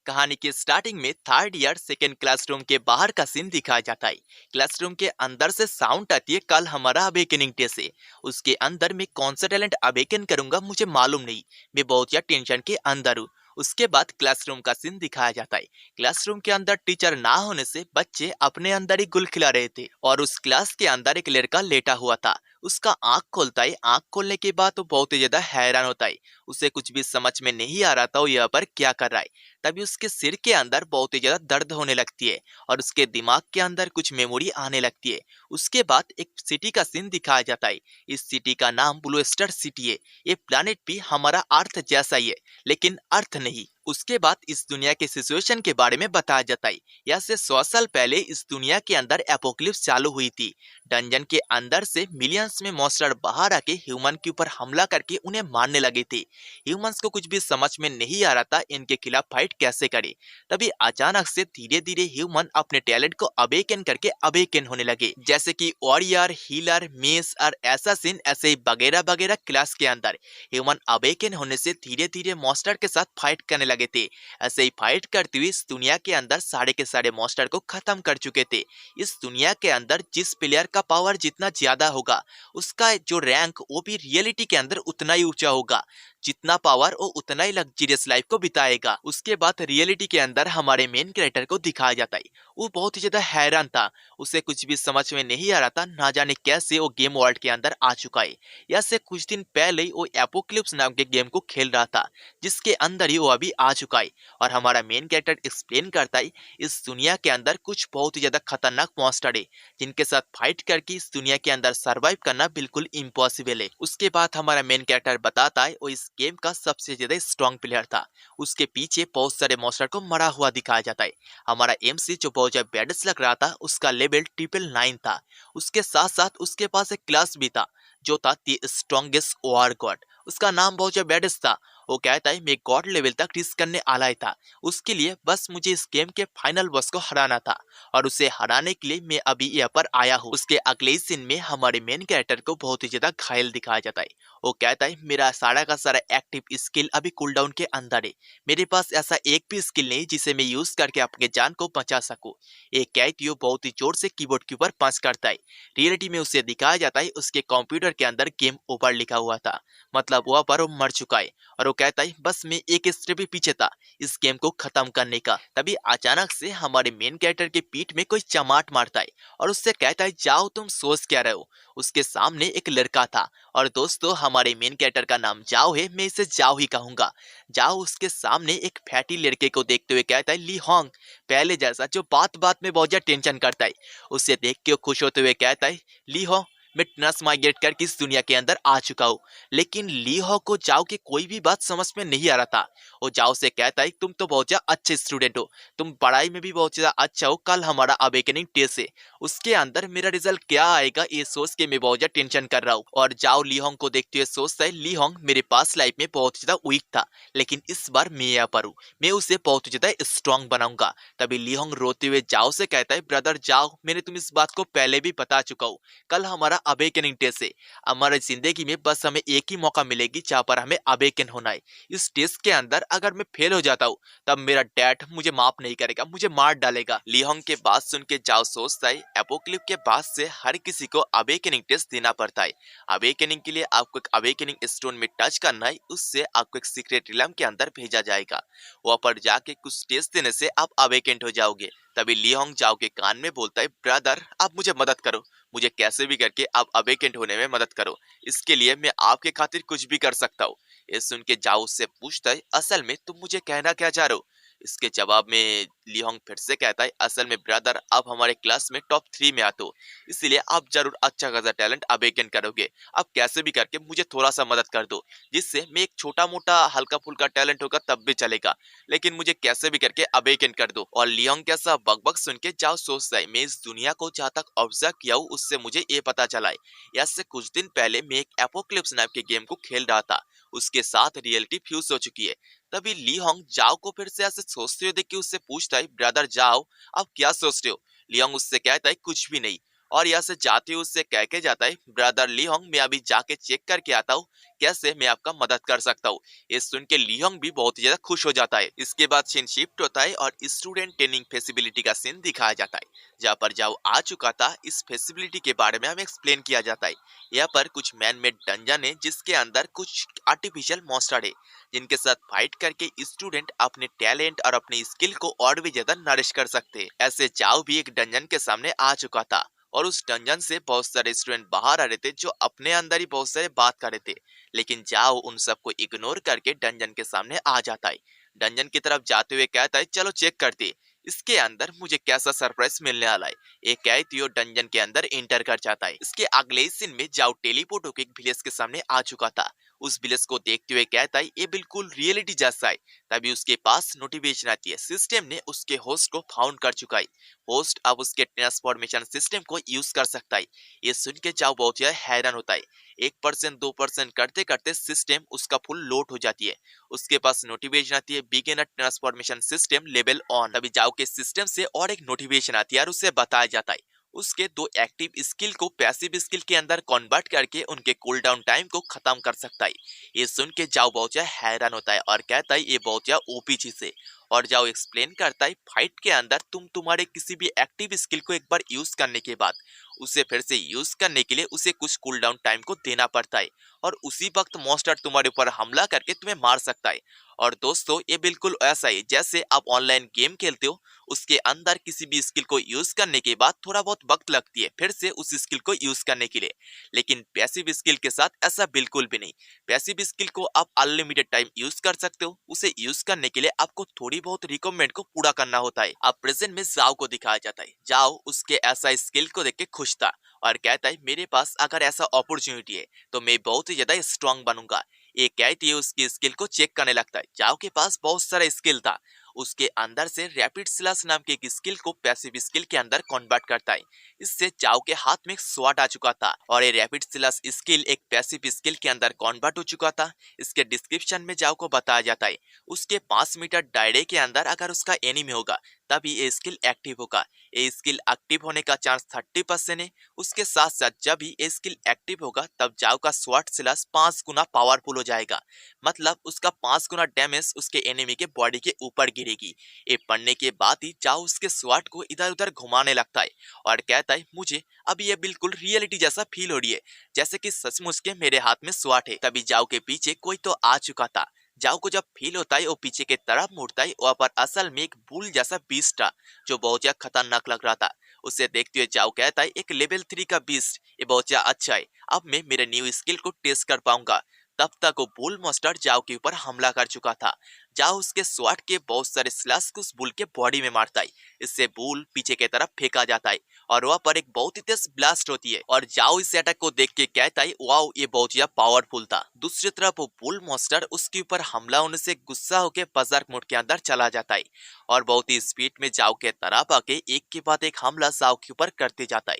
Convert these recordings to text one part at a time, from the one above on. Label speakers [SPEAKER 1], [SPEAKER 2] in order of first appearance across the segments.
[SPEAKER 1] कहानी के स्टार्टिंग में थर्ड ईयर सेकेंड क्लासरूम के बाहर का सीन दिखाया जाता है। क्लासरूम के अंदर से साउंड आती है, कल हमारा अवेकनिंग टेस्ट है। उसके अंदर मैं कौन सा टैलेंट अवेकन करूंगा मुझे मालूम नहीं। मैं बहुत ज्यादा टेंशन के अंदर हूँ। उसके बाद क्लासरूम का सीन दिखाया जाता है। क्लासरूम के अंदर टीचर ना होने से बच्चे अपने अंदर ही गुल खिला रहे थे और उस क्लास के अंदर एक लड़का लेटा हुआ था। उसका आंख खोलता है। आंख खोलने के बाद वो बहुत ही ज्यादा हैरान होता है। उसे कुछ भी समझ में नहीं आ रहा था वो यहाँ पर क्या कर रहा है। तभी उसके सिर के अंदर बहुत ही ज्यादा दर्द होने लगती है और उसके दिमाग के अंदर कुछ मेमोरी आने लगती है। उसके बाद एक सिटी का सीन दिखाया जाता है। इस सिटी का नाम ब्लू स्टार सिटी है। ये प्लानिट भी हमारा अर्थ जैसा ही है, लेकिन अर्थ नहीं। उसके बाद इस दुनिया के सिचुएशन के बारे में बताया जाता है। यहाँ से 100 साल पहले इस दुनिया के अंदर एपोक्लिप्स चालू हुई थी। डंजन के अंदर से मिलियंस में मॉन्स्टर बाहर आके ह्यूमन के ऊपर हमला करके उन्हें मारने लगे थे। ह्यूमंस को कुछ भी समझ में नहीं आ रहा था इनके खिलाफ फाइट कैसे करे। तभी अचानक से धीरे धीरे ह्यूमन अपने टैलेंट को अवेकन करके अवेकन होने लगे, जैसे कि वॉरियर, हीलर, मेस और एसासिन, ऐसे ही वगैरह वगैरह। क्लास के अंदर ह्यूमन अवेकन होने से धीरे धीरे मॉन्स्टर के साथ फाइट करने लगे थे। ऐसे ही फाइट करते हुए इस दुनिया के अंदर सारे के सारे मॉन्स्टर को खत्म कर चुके थे। इस दुनिया के अंदर जिस प्लेयर का पावर जितना ज्यादा होगा उसका जो रैंक वो भी रियलिटी के अंदर उतना ही ऊंचा होगा। जितना पावर वो उतना ही लग्जरियस लाइफ को बिताएगा। उसके बाद रियलिटी के अंदर हमारे मेन कैरेक्टर को दिखाया जाता है। वो बहुत ही ज्यादा हैरान था। उसे कुछ भी समझ में नहीं आ रहा था, ना जाने कैसे वो गेम वर्ल्ड के अंदर आ चुका है। या से कुछ दिन पहले ही वो एपोक्लिप्स नाम के गेम को खेल रहा था, जिसके अंदर ही वो अभी आ चुका है। और हमारा मेन कैरेक्टर एक्सप्लेन करता है इस दुनिया के अंदर कुछ बहुत ही ज्यादा खतरनाक मॉन्स्टर है, जिनके साथ फाइट करके इस दुनिया के अंदर सरवाइव करना बिल्कुल इम्पॉसिबल है। उसके बाद हमारा मेन कैरेक्टर बताता है वो इस गेम का सबसे ज्यादा स्ट्रॉन्ग प्लेयर था। उसके पीछे बहुत सारे मॉन्स्टर को मरा हुआ दिखाया जाता है। हमारा एमसी जो बहुत ज्यादा बैडेस्ट लग रहा था उसका लेवल 999 था। उसके साथ साथ उसके पास एक क्लास भी था जो था द स्ट्रॉन्गेस्ट वॉर गॉड। उसका नाम बहुत ज्यादा बैडेस्ट था। वो कहता है मैं गॉड लेवल तक रिस्क करने आला ही था। उसके लिए बस मुझे इस गेम के फाइनल बॉस को हराना था और उसे हराने के लिए मैं अभी यहाँ पर आया हूँ। उसके अगले सीन में हमारे मेन कैरेक्टर को बहुत ही ज्यादा घायल दिखाया जाता है। वो कहता है मेरा सारा का सारा एक्टिव स्किल अभी कूलडाउन के अंदर है। मेरे पास ऐसा एक भी स्किल नहीं जिसे मैं यूज करके अपने जान को बचा सकूं। एक कहती वो बहुत ही जोर से कीबोर्ड के ऊपर पंच करता है। रियलिटी में उसे दिखाया जाता है उसके कंप्यूटर के अंदर गेम ओवर लिखा हुआ था, मतलब वह पर वो मर चुका है। और वो कहता है बस मैं एक स्टेप भी पीछे था इस गेम को खत्म करने का। तभी अचानक से हमारे मेन कैरेक्टर के पीठ में कोई चमाट मारता है और उससे कहता है जाओ तुम सोच क्या रहे हो। उसके सामने एक लड़का था और दोस्तों हमारे मेन कैरेक्टर का नाम जाओ है, मैं इसे जाओ ही कहूंगा। जाओ उसके सामने एक फैटी लड़के को देखते हुए कहता है ली होंग, पहले जैसा, जो बात बात में बहुत ज्यादा टेंशन करता है। उसे देख के वो खुश होते हुए कहता है ली हो, मैं ट्रस माइग्रेट करके इस दुनिया के अंदर आ चुका हूँ। लेकिन ली हो को जाओ की कोई भी बात समझ में नहीं आ रहा था। वो जाओ से कहता है तुम तो बहुत ज्यादा अच्छे स्टूडेंट हो, तुम पढ़ाई में भी बहुत ज्यादा अच्छा हो, कल हमारा अवेकनिंग टेस्ट है, उसके अंदर मेरा रिजल्ट क्या आएगा ये सोच के मैं बहुत ज्यादा टेंशन कर रहा हूँ। और जाओ ली होंग को देखते हुए सोचता है ली होंग मेरे पास लाइफ में बहुत ज्यादा वीक था, लेकिन इस बार मैं यहाँ पर हूँ, मैं उसे बहुत ज्यादा स्ट्रांग बनाऊंगा। तभी ली होंग रोते हुए जाओ से कहता है ब्रदर जाओ, मैंने तुम इस बात को पहले भी बता चुका हूँ, कल हमारा अवेकनिंग टेस्ट है। हमारे जिंदगी में बस हमें एक ही मौका मिलेगी जहाँ पर हमें अवेकन होना है। इस टेस्ट के अंदर अगर मैं फेल हो जाता हूँ तब मेरा डैड मुझे माफ नहीं करेगा, मुझे मार डालेगा। लिहोंग के बात सुन के जाओ सोचता है एपोक्लिप के बाद से हर किसी को अवेकनिंग टेस्ट देना पड़ता है। अवेकनिंग के लिए आपको एक अवेकनिंग स्टोन में टच करना है, उससे आपको एक सीक्रेट रिलम के अंदर भेजा जाएगा। वहां पर जाके कुछ टेस्ट देने से आप अवेकेंट हो जाओगे। तभी लिहोंग जाओ के कान में बोलता है ब्रदर आप मुझे मदद करो, मुझे कैसे भी करके आप अवेकेंट होने में मदद करो, इसके लिए मैं आपके खातिर कुछ भी कर सकता हूँ। ये सुन के जाओ उससे पूछता है असल में तुम मुझे कहना क्या चाह रहे हो। इसके जवाब में लिहोंग फिर से कहता है असल में ब्रदर आप हमारे क्लास में टॉप 3 में आते हो, इसलिए आप जरूर अच्छा खासा टैलेंट अवेकन करोगे। आप कैसे भी करके मुझे थोड़ा सा मदद कर दो, जिससे मैं एक छोटा मोटा हल्का फुल्का टैलेंट होगा तब भी चलेगा, लेकिन मुझे कैसे भी करके अवेकन कर दो। और लियोंग कैसा बकबक सुन के जाओ सोचता है मैं इस दुनिया को जहाँ तक ऑब्जर्व किया हूँ उससे मुझे ये पता चला है ऐसे कुछ दिन पहले मैं एक एपोक्लिप्स नाम के गेम को खेल रहा था, उसके साथ रियलिटी फ्यूज हो चुकी है। तभी ली होंग जाओ को फिर से ऐसे सोचते हुए देख के उससे पूछता है ब्रदर जाओ आप क्या सोचते हो। लियोंग उससे कहता है कुछ भी नहीं। और यहाँ से जाते हुए उससे कह के जाता है, ब्रदर लिहोंग मैं अभी जाके चेक करके आता हूँ, कैसे मैं आपका मदद कर सकता हूँ। ये सुन के लिहोंग भी बहुत ही ज्यादा खुश हो जाता है। इसके बाद सीन शिफ्ट होता है और स्टूडेंट ट्रेनिंग फैसिलिटी का सीन दिखाया जाता है, जहाँ पर जाओ आ चुका था। इस फैसिलिटी के बारे में हमें एक्सप्लेन किया जाता है। यहाँ पर कुछ मैन मेड डंजन है जिसके अंदर कुछ आर्टिफिशियल मॉन्स्टर है, जिनके साथ फाइट करके स्टूडेंट अपने टैलेंट और अपनी स्किल को और भी ज्यादा नरिश कर सकते हैं। ऐसे जाओ भी एक डंजन के सामने आ चुका था और उस डंजन से बहुत सारे स्टूडेंट बाहर आ रहे थे जो अपने अंदर ही बहुत सारे बात कर रहे थे, लेकिन जाओ उन सबको इग्नोर करके डंजन के सामने आ जाता है। डंजन की तरफ जाते हुए कहता है, चलो चेक करते इसके अंदर मुझे कैसा सरप्राइज मिलने वाला है। एक कहती हो डंजन के अंदर इंटर कर जाता है। इसके अगले सीन में जाओ टेलीपोर्ट होकर एक विलेज के सामने आ चुका था। उस विलेज को देखते हुए कहता है, ये बिल्कुल रियलिटी जैसा है। तभी उसके पास नोटिफिकेशन आती है, सिस्टम ने उसके होस्ट को फाउंड कर चुका है। होस्ट अब उसके ट्रांसफॉर्मेशन सिस्टम को यूज कर सकता है। ये सुन के जाओ बहुत ज्यादा हैरान होता है। 1% 2% करते करते सिस्टम उसका फुल लोड हो जाती है। उसके पास नोटिफिकेशन आती है, beginner transformation system level on. तभी जाओ के सिस्टम से और एक नोटिफिकेशन आती है और उसे बताया जाता है उसके 2 एक्टिव स्किल को पैसिव स्किल के अंदर कन्वर्ट करके उनके कूल डाउन टाइम को खत्म कर सकता है। ये सुन के जाओ बहुत ज्यादा हैरान होता है और कहता है ये बहुत ज्यादा ओपी चीज है। और जाओ एक्सप्लेन करता है, फाइट के अंदर तुम्हारे किसी भी एक्टिव स्किल को एक बार यूज करने के बाद उसे फिर से यूज करने के लिए उसे कुछ कूल डाउन टाइम को देना पड़ता है, और उसी वक्त मॉन्स्टर तुम्हारे ऊपर हमला करके तुम्हें मार सकता है। और दोस्तों ये बिल्कुल ऐसा ही जैसे आप ऑनलाइन गेम खेलते हो, उसके अंदर किसी भी स्किल को यूज करने के बाद थोड़ा बहुत वक्त लगती है फिर से उस स्किल को यूज करने के लिए, लेकिन पैसिव स्किल के साथ ऐसा बिल्कुल भी नहीं। पैसिव स्किल को आप अनलिमिटेड टाइम यूज कर सकते हो। उसे यूज करने के लिए आपको थोड़ी बहुत रिक्वायरमेंट को पूरा करना होता है। अब प्रेजेंट में जाओ को दिखाया जाता है। जाओ उसके ऐसा स्किल को देख के खुश था और कहता है, मेरे पास अगर ऐसा अपॉर्चुनिटी है तो मैं बहुत ही ज्यादा स्ट्रांग बनूंगा। ये कहती है उसकी स्किल को चेक करने लगता है। जाओ के पास बहुत सारा स्किल था, उसके अंदर से रैपिड स्लैश नाम के एक स्किल को पैसिव स्किल के अंदर कन्वर्ट करता है। इससे जाओ के हाथ में एक स्वॉर्ड आ चुका था और ये रैपिड स्लैश स्किल एक पैसिव स्किल के अंदर कन्वर्ट हो चुका था। इसके डिस्क्रिप्शन में जाओ को बताया जाता है उसके 5 मीटर दायरे के अंदर अगर उसका एनिमी होगा तभी ये स्किल एक्टिव होगा। ये स्किल एक्टिव होने का चांस 30% है। उसके साथ साथ जब भी ये स्किल एक्टिव होगा तब जाओ का स्वॉर्ड स्लैश 5 गुना पावरफुल हो जाएगा, मतलब उसका 5 गुना डैमेज उसके एनिमी के बॉडी के ऊपर गिरेगी। ये पढ़ने के बाद ही जाओ उसके स्वॉर्ड को इधर उधर घुमाने लगता है और कहता है, मुझे अभी ये बिल्कुल रियलिटी जैसा फील हो रही है, जैसे कि सचमुच के मेरे हाथ में स्वॉर्ड है। तभी जाओ के पीछे कोई तो आ चुका था। जाओ को जब फील होता है वो पीछे के तरफ मुड़ता है, वहां पर असल में एक बुल जैसा बीस्ट था जो बहुत ज्यादा खतरनाक लग रहा था। उसे देखते हुए जाओ कहता है, एक लेवल 3 का बीस्ट, ये बहुत ज्यादा अच्छा है, अब मैं मेरे न्यू स्किल को टेस्ट कर पाऊंगा। तब तक वो बुल मॉन्स्टर जाओ के ऊपर हमला कर चुका था। जाओ उसके स्वॉर्ड के बहुत सारे स्लैश को उस बुल के बॉडी में मारता है। इससे बुल पीछे की तरफ फेंका जाता है और वहां पर एक बहुत ही तेज ब्लास्ट होती है और जाओ इस अटैक को देख के कहता है, वाओ ये बहुत ज्यादा पावरफुल था। दूसरी तरफ वो बुल मॉन्स्टर उसके ऊपर हमला होने से गुस्सा होकर बर्जर्क मोड के अंदर चला जाता है और बहुत ही स्पीड में जाओ के तरफ आके एक के बाद एक हमला जाओ के ऊपर करते जाता है।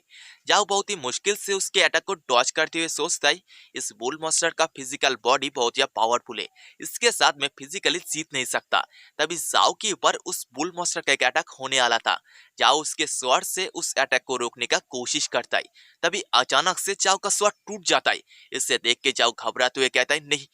[SPEAKER 1] जाओ बहुत ही मुश्किल से उसके अटैक को डॉज करते हुए सोचता है, इस बुल मॉन्स्टर का फिजिकल बॉडी बहुत ज्यादा पावरफुल है, इसके साथ मैं फिजिकली जीत नहीं सकता। तभी जाओ के ऊपर उस बुल मॉन्स्टर का एक अटैक होने वाला था। जाओ उसके स्वॉर्ड से उस अटैक को रोकने का कोशिश करता है। तभी अचानक से जाओ का स्वॉर्ड टूट जाता है। इसे देख के जाओ घबराते हुए कहता है, नहीं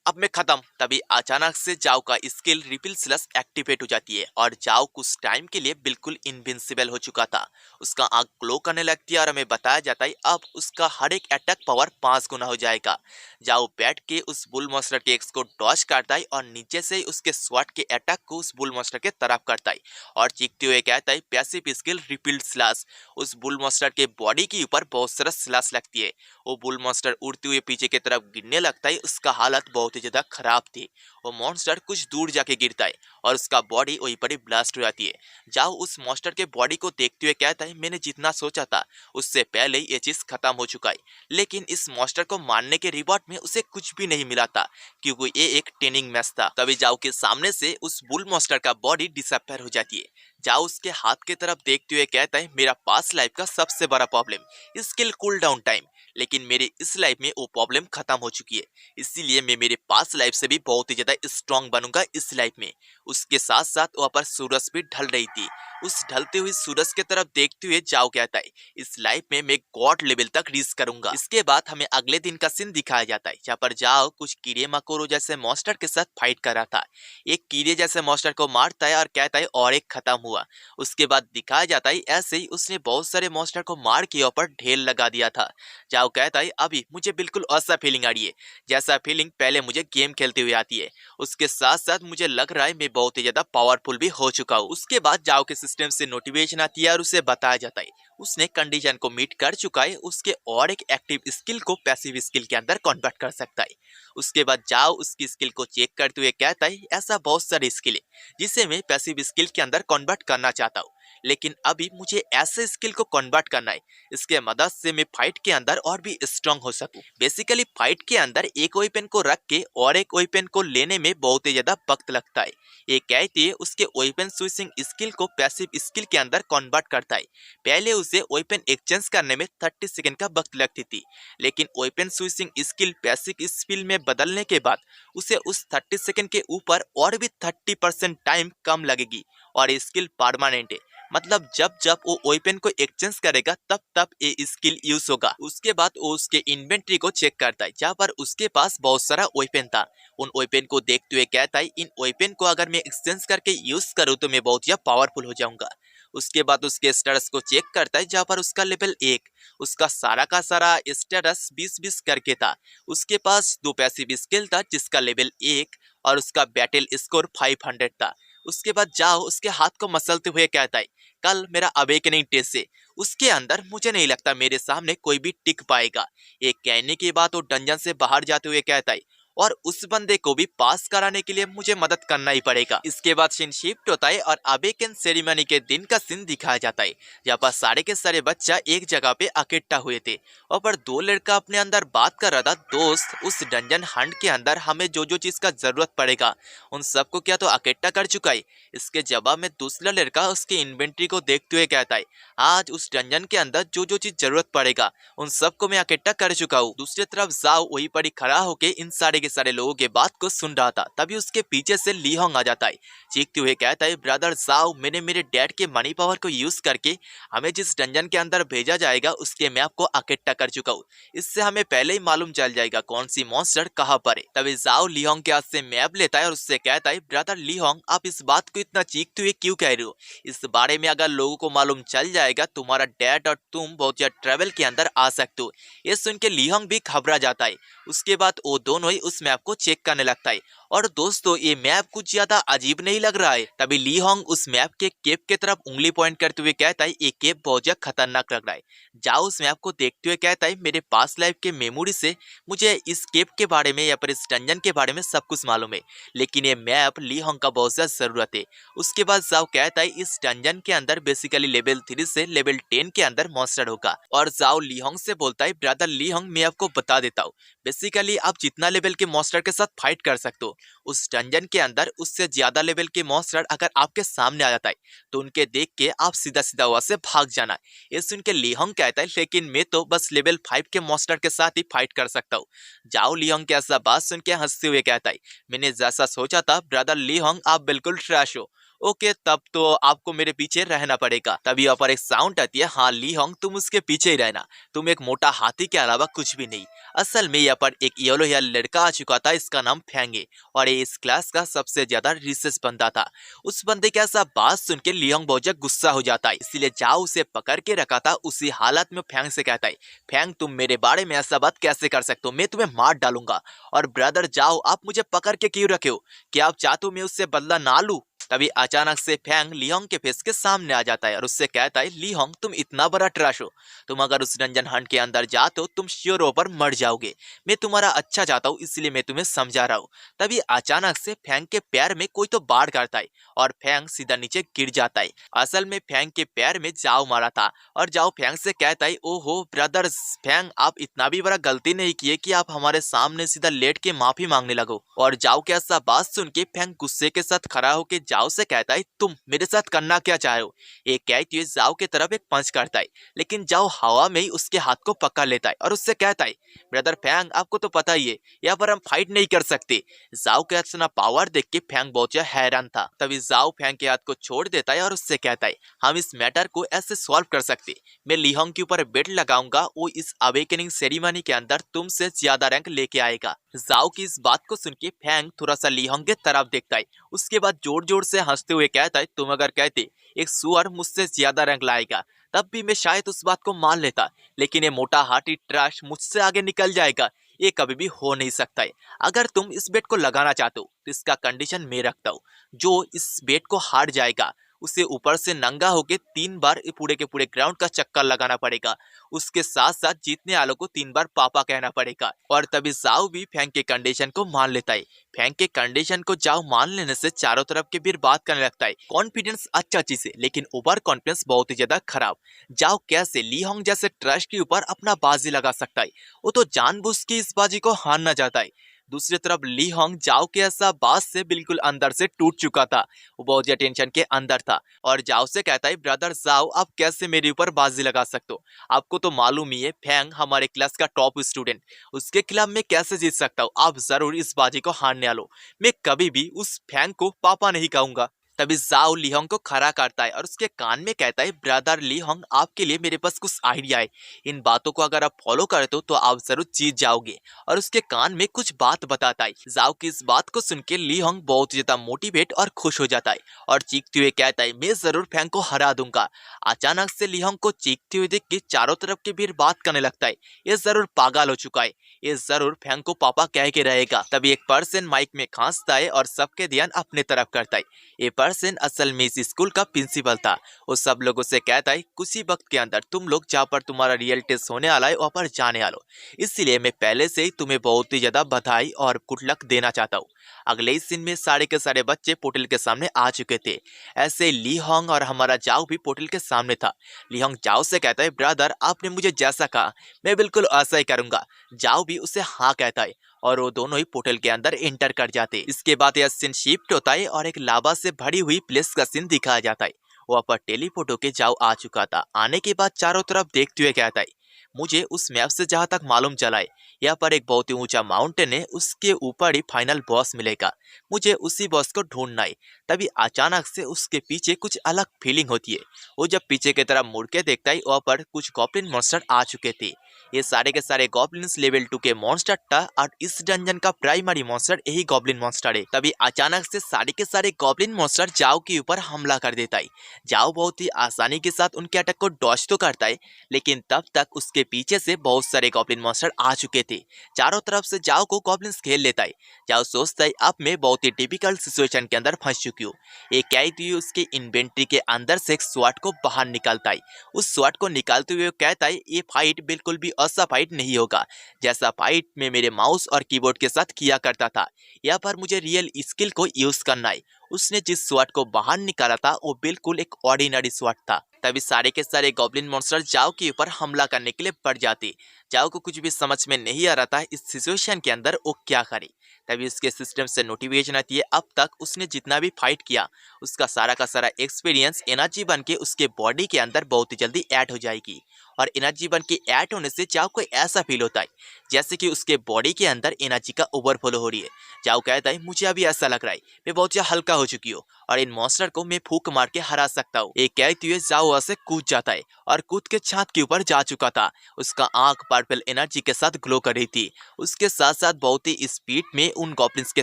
[SPEAKER 1] अब मैं खत्म। तभी अचानक से जाओ का स्किल रिपील स्लैश एक्टिवेट हो जाती है और जाओ कुछ टाइम के लिए बिल्कुल इनविंसिबल हो चुका था। उसका आंख ग्लो करने लगती है और हमें बताया जाता है अब उसका हर एक अटैक पावर 5 गुना हो जाएगा। जाओ बैठ के उस बुल मॉन्स्टर के एक्स को डॉज करता है और नीचे से उसके स्वॉर्ड के अटैक को उस बुल मॉन्स्टर के तरफ करता है और चीखते हुए कहता है, पैसिव स्किल रिपील्ड स्लैश। उस बुल मॉन्स्टर के बॉडी के ऊपर बहुत सारा स्लैश लगती है। वो बुल मॉन्स्टर उड़ते हुए पीछे की तरफ गिरने लगता है। उसका हालत बहुत ही ज्यादा खराब थी। वो मॉन्स्टर कुछ दूर जाके गिरता है और उसका बॉडी वहीं पर ही ब्लास्ट हो जाती है। जाओ उस मॉन्स्टर के बॉडी को देखते हुए कहता है, मैंने जितना सोचा था उससे पहले ही ये चीज खत्म हो चुका है, लेकिन इस मॉन्स्टर को मारने के रिवॉर्ड में उसे कुछ भी नहीं मिला था क्योंकि ये एक ट्रेनिंग मैच था। तभी जाओ के सामने से उस बुल मॉन्स्टर का बॉडी डिसअपियर हो जाती है। जाओ उसके हाथ की तरफ देखते हुए कहता है, मेरा पास्ट लाइफ का सबसे बड़ा problem skill cool down time, लेकिन मेरे इस लाइफ में वो प्रॉब्लम खत्म हो चुकी है। इसीलिए मैं मेरे पास्ट लाइफ से भी बहुत ही ज्यादा स्ट्रांग बनूंगा इस लाइफ में। उसके साथ साथ वहाँ पर सूरज भी ढल रही थी। उस ढलते हुए सूरज की तरफ देखते हुए जाओ कहता है, इस लाइफ में मैं गॉड लेवल तक रीच करूंगा। इसके बाद हमें अगले दिन का सीन दिखाया जाता है, जहाँ पर जाओ कुछ कीड़े मकोड़ों जैसे मॉन्स्टर के साथ फाइट कर रहा था। एक कीड़े जैसे मॉन्स्टर को मारता है और कहता है और एक खत्म हुआ। उसके बाद दिखाया जाता है ऐसे ही उसने बहुत सारे मॉन्स्टर को मार के ऊपर ढेर लगा दिया था। जाओ कहता है, अभी मुझे बिल्कुल ऐसा फीलिंग आ रही है जैसा फीलिंग पहले मुझे गेम खेलते हुए आती है। उसके साथ साथ मुझे लग रहा है मैं बहुत ही ज्यादा पावरफुल भी हो चुका हूँ। उसके बाद जाओ के सिस्टम से नोटिफिकेशन आती है और उसे बताया जाता है उसने कंडीशन को मीट कर चुका है, उसके और एक एक्टिव स्किल को पैसिव स्किल के अंदर कन्वर्ट कर सकता है। उसके बाद जाओ उसकी स्किल को चेक करते हुए कहता है, ऐसा बहुत सारे स्किल है जिसे मैं पैसिव स्किल के अंदर कन्वर्ट करना चाहता हूँ, लेकिन अभी मुझे ऐसे स्किल को कन्वर्ट करना है इसके मदद से मैं फाइट के अंदर और भी स्ट्रांग हो सकूं। बेसिकली फाइट के अंदर एक वेपन को रख के और एक वेपन को लेने में बहुत ही ज्यादा वक्त लगता है। ये कहती है उसके वेपन स्विचिंग स्किल को पैसिव स्किल के अंदर कन्वर्ट करता है। पहले उसे वेपन एक्सचेंज करने में 30 सेकंड का वक्त लगती थी, लेकिन weapon switching skill passive skill में बदलने के बाद उसे उस 30 सेकंड के ऊपर और भी 30% टाइम कम लगेगी और ये स्किल परमानेंट है। मतलब जब जब वो वेपन को एक्सचेंज करेगा तब तब ये स्किल यूज होगा। उसके बाद वो उसके इन्वेंट्री को चेक करता है जहाँ पर उसके पास बहुत सारा वेपन था। उन वेपन को देखते हुए कहता है, इन वेपन को अगर मैं एक्सचेंज करके यूज करूँ तो मैं बहुत ज्यादा पावरफुल हो जाऊंगा। उसके बाद उसके स्टेटस को चेक करता है जहाँ पर उसका लेवल 1, उसका सारा का सारा स्टेटस 20-20 करके था। उसके पास 2 पैसिव स्किल था जिसका लेवल 1 और उसका बैटल स्कोर 500 था। उसके बाद जाओ उसके हाथ को मसलते हुए कहता है, कल मेरा अवेकनिंग टेस्ट है, उसके अंदर मुझे नहीं लगता मेरे सामने कोई भी टिक पाएगा। ये कहने के बाद वो डंजन से बाहर जाते हुए कहता है, और उस बंदे को भी पास कराने के लिए मुझे मदद करना ही पड़ेगा। इसके बाद सीन शिफ्ट होता है और अवेकन सेरेमनी के दिन का सीन दिखाया जाता है, जहाँ पर सारे के सारे बच्चा एक जगह पे इकट्ठा हुए थे और पर 2 लड़का अपने अंदर बात कर रहा था, दोस्त उस डंजन हंट के अंदर हमें जो जो चीज का जरूरत पड़ेगा उन सबको क्या तो इकट्ठा कर चुका है। इसके जवाब में दूसरा लड़का उसके इन्वेंट्री को देखते हुए कहता है, आज उस डंजन के अंदर जो जो चीज जरूरत पड़ेगा उन सबको मैं इकट्ठा कर चुका हूँ। दूसरी तरफ जाओ वही पर ही खड़ा होके इन सारे के सारे लोगों के बात को सुन रहा था। तभी उसके पीछे से ली होंग आ जाता है, चीखते हुए कहता है, ब्रदर जाओ, मैंने मेरे डैड के मनी पावर को यूज करके हमें जिस डंजन के अंदर भेजा जाएगा उसके मैप को इकट्ठा कर चुका हूँ। इससे हमें पहले ही मालूम चल जाएगा कौन सी मॉन्स्टर कहाँ पर है। तभी जाओ ली होंग के हाथ से मैप लेता है और उससे कहता है, ब्रदर ली होंग, आप इस बात को इतना चीखते हुए क्यों कह रहे हो? इस बारे में अगर लोगों को मालूम चल जाएगा तुम्हारा डैड और तुम बहुत ज्यादा ट्रेवल के अंदर आ सकते हो। ये सुन के ली होंग भी घबरा जाता है। उसके बाद वो दोनों ही उस मैप को चेक करने लगता है और दोस्तों ये मैप कुछ ज्यादा अजीब नहीं लग रहा है। तभी ली होंग उस मैप के केप की तरफ उंगली पॉइंट करते हुए कहता है, ये केप बहुत ज्यादा खतरनाक लग रहा है। जाओ उस मैप को देखते हुए कहता है, मेरे पास्ट लाइफ के मेमोरी से मुझे इस केप के बारे में या फिर इस डंजन के बारे में सब कुछ मालूम है, लेकिन ये मैप ली होंग का बहुत ज्यादा जरूरत है। उसके बाद जाओ कहता है, इस डंजन के अंदर बेसिकली लेवल 3 से लेवल 10 के अंदर मॉन्स्टर होगा। और जाओ ली होंग से बोलता है, ब्रदर ली होंग, मैं आपको बता देता हूँ, बेसिकली आप जितना लेवल के मॉन्स्टर के साथ फाइट कर सकते हो उस डंजन के अंदर उससे ज्यादा लेवल के मॉन्स्टर अगर आपके सामने आ जाता है तो उनके देख के आप सीधा सीधा वहां से भाग जाना है। ये सुन के लिहोंग कहता है, लेकिन मैं तो बस लेवल 5 के मॉन्स्टर के साथ ही फाइट कर सकता हूँ। जाओ लिहोंग के ऐसा बात सुन के हंसते हुए कहता है, मैंने जैसा सोचा था ब्रदर लिहोंग, आप बिल्कुल ट्रैश हो। ओके, तब तो आपको मेरे पीछे रहना पड़ेगा। तभी यहाँ पर एक साउंड आती है, हाँ लिहोंग तुम उसके पीछे ही रहना, तुम एक मोटा हाथी के अलावा कुछ भी नहीं। असल में यहाँ पर एक येलो हेयर लड़का आ चुका था, इसका नाम फेंगे, और ये इस क्लास का सबसे ज्यादा रिसेस बंदा था। उस बंदे के ऐसा बात सुन के लियोंग बहुत ज्यादा गुस्सा हो जाता है, इसीलिए जाओ उसे पकड़ के रखा था। उसी हालत में फेंग से कहता है, फेंग तुम मेरे बारे में ऐसा बात कैसे कर सकते हो, मैं तुम्हें मार डालूंगा। और ब्रदर जाओ, आप मुझे पकड़ के क्यों रखे हो, क्या आप चाहते हो मैं उससे बदला ना लूं? तभी अचानक से फेंग लिहोंग के फेस के सामने आ जाता है और उससे कहता है, लिहोंग तुम इतना बड़ा ट्रैश हो, तुम अगर उस डंजन हंट के अंदर जाते हो तुम श्योर होकर मर जाओगे। मैं तुम्हारा अच्छा चाहता हूँ इसलिए मैं तुम्हें समझा रहा हूँ। तभी अचानक से फेंग के पैर में कोई तो बाढ़ करता है और फेंग सीधा नीचे गिर जाता है। असल में फेंग के पैर में जाओ मारा था और जाओ फेंग से कहता है, ओहो ब्रदर फेंग, आप इतना भी बड़ा गलती नहीं किए कि आप हमारे सामने सीधा लेट के माफी मांगने लगो। और जाओ के ऐसा बात सुन के फेंग गुस्से के साथ खड़ा होके जाओ से कहता है तुम मेरे साथ करना क्या चाहे हो। ये कहते हुए जाओ की तरफ एक पंच करता है, लेकिन जाओ हवा में ही उसके हाथ को पकड़ लेता है और उससे कहता है ब्रदर फैंग, आपको तो पता ही है यहाँ पर हम फाइट नहीं कर सकते। जाओ के इतना पावर देख के फैंग बहुत ज्यादा हैरान था। तभी जाओ फैंग के हाथ को छोड़ देता है और उससे कहता है हम इस मैटर को ऐसे सॉल्व कर सकते। मैं लीहोंग के ऊपर बेट लगाऊंगा, वो इस अवेकनिंग सेरेमनी के अंदर तुमसे ज्यादा रैंक लेके आएगा। जाओ की इस बात को सुन के फैंग थोड़ा सा लीहोंग के तरफ देखता है, उसके बाद जोर जोर से हंसते हुए कहता है तुम अगर कहते एक सुअर मुझसे ज्यादा रैंक लाएगा तब भी मैं शायद उस बात को मान लेता, लेकिन ये मोटा हाथी ट्रैश मुझसे आगे निकल जाएगा, ये कभी भी हो नहीं सकता है। अगर तुम इस बेट को लगाना चाहते हो तो इसका कंडीशन मैं रखता हूँ, जो इस बेट को हार जाएगा उसे ऊपर से नंगा होके 3 बार पूरे के पूरे ग्राउंड का चक्कर लगाना पड़ेगा। उसके साथ साथ जीतने वालों को 3 बार पापा कहना पड़ेगा। और तभी जाओ भी फैंग के कंडीशन को मान लेता है। फैंग के कंडीशन को जाओ मान लेने से चारों तरफ के बीर बात करने लगता है। कॉन्फिडेंस अच्छा चीज है, लेकिन ओवर कॉन्फिडेंस बहुत ही ज्यादा खराब। जाओ कैसे लीहोंग जैसे ट्रश के ऊपर अपना बाजी लगा सकता है, वो तो जानबूझ के इस बाजी को हारना चाहता है। दूसरी तरफ लीहोंग जाओ के ऐसा बात से बिल्कुल अंदर से टूट चुका था, वो बहुत ज्यादा टेंशन के अंदर था और जाओ से कहता है ब्रदर जाओ, आप कैसे मेरे ऊपर बाजी लगा सकते हो? आपको तो मालूम ही है फैंग हमारे क्लास का टॉप स्टूडेंट, उसके खिलाफ मैं कैसे जीत सकता हूँ? आप जरूर इस बाजी को हारने वालो। मैं कभी भी उस फैंग को पापा नहीं कहूंगा। तभी जाओ लीहोंग को खड़ा करता है और उसके कान में कहता है ब्रदर लीहोंग, आपके लिए मेरे पास कुछ आइडिया है, इन बातों को अगर आप फॉलो करते हो तो आप जरूर जीत जाओगे। और उसके कान में कुछ बात बताता है। जाओ की इस बात को सुन के लीहोंग बहुत ज्यादा मोटिवेट और खुश हो जाता है और चीखते हुए कहता है मैं जरूर फैंग को हरा दूंगा। अचानक से लीहोंग को चीखते हुए देख के चारों तरफ के भीड़ बात करने लगता है, ये जरूर पागल हो चुका है, ये जरूर फैंग को पापा कह के रहेगा। तभी एक पर्सन माइक में खांसता है और सबके ध्यान अपने तरफ करता है। ये पर्सन असल में इस स्कूल का प्रिंसिपल था। वो सब लोगों से कहता है कुछ ही वक्त के अंदर तुम लोग जहाँ पर तुम्हारा रियल टेस्ट होने वाला है वहाँ पर जाने वालो, इसलिए मैं पहले से ही तुम्हें बहुत ही ज्यादा बधाई और गुड लक देना चाहता हूँ। अगले ही सीन में सारे के सारे बच्चे पोर्टल के सामने आ चुके थे। ऐसे लीहोंग और हमारा जाओ भी पोर्टल के सामने था। लीहोंग जाओ से कहता है ब्रदर, आपने मुझे जैसा कहा मैं बिल्कुल ऐसा ही करूंगा। जाओ भी उसे हाँ कहता है और वो दोनों ही पोर्टल के अंदर एंटर कर जाते। इसके बाद यह सीन शिफ्ट होता है और एक लावा से भरी हुई प्लेस का सीन दिखाया जाता है। वहाँ पर टेलीपोर्ट होके जाओ आ चुका था। आने के बाद चारों तरफ देखते हुए कहता है मुझे उस मैप से जहाँ तक मालूम चला है यहाँ पर एक बहुत ही ऊंचा माउंटेन है, उसके ऊपर ही फाइनल बॉस मिलेगा, मुझे उसी बॉस को ढूंढना है। तभी अचानक से उसके पीछे कुछ अलग फीलिंग होती है। वो जब पीछे की तरफ मुड़ के देखता है वहाँ पर कुछ गॉब्लिन मॉन्स्टर आ चुके थे। ये सारे के सारे गॉब्लिन्स लेवल 2 के मॉन्स्टर था और इस डंजन का प्राइमरी मॉन्स्टर यही गॉब्लिन मॉन्स्टर है। तभी अचानक से सारे के सारे गॉब्लिन मॉन्स्टर जाओ के ऊपर हमला कर देता है। जाओ बहुत ही आसानी के साथ उनके अटैक को डॉज तो करता है, लेकिन तब तक उसके पीछे से बहुत सारे गॉब्लिन मॉन्स्टर आ चुके थे। चारों तरफ से जाओ को गॉब्लिन्स घेर लेता है। जाओ सोचता है अब मैं बहुत ही डिफिकल्ट सिचुएशन के अंदर फंस चुकी हूँ। ये क्या ही उसके इन्वेंट्री के अंदर से एक स्वॉर्ड को बाहर निकालता है। उस स्वॉर्ड को निकालते हुए कहता है ये फाइट बिल्कुल भी ऐसा फाइट नहीं होगा जैसा फाइट में मेरे माउस और कीबोर्ड के साथ किया करता था। यहाँ पर मुझे रियल स्किल को यूज करना है। उसने जिस स्वॉर्ड को बाहर निकाला था वो बिल्कुल एक ऑर्डिनरी स्वॉर्ड था। तभी सारे के सारे गॉब्लिन मॉन्स्टर जाओ के ऊपर हमला करने के लिए बढ़ जाते। जाओ को कुछ भी समझ में नहीं आ रहा था इस सिचुएशन के अंदर वो क्या करे। तभी उसके सिस्टम से नोटिफिकेशन आती है अब तक उसने जितना भी फाइट किया उसका सारा का सारा एक्सपीरियंस एनर्जी बन के उसके बॉडी के अंदर बहुत ही जल्दी ऐड हो जाएगी। और एनर्जी बन के ऐड होने से जाओ को ऐसा फील होता है जैसे कि उसके बॉडी के अंदर एनर्जी का ओवरफ्लो हो रही है। जाओ कहता है मुझे अभी ऐसा लग रहा है मैं बहुत ज्यादा हल्का हो चुकी हूँ और इन मॉन्स्टर को मैं फूंक मार के हरा सकता हूँ। एक कहते हुए जाओ वहां से कूद जाता है और कूद के छत के ऊपर जा चुका था। उसका आंख पर्पल एनर्जी के साथ ग्लो कर रही थी। उसके साथ साथ बहुत ही स्पीड में उन गॉब्लिन्स के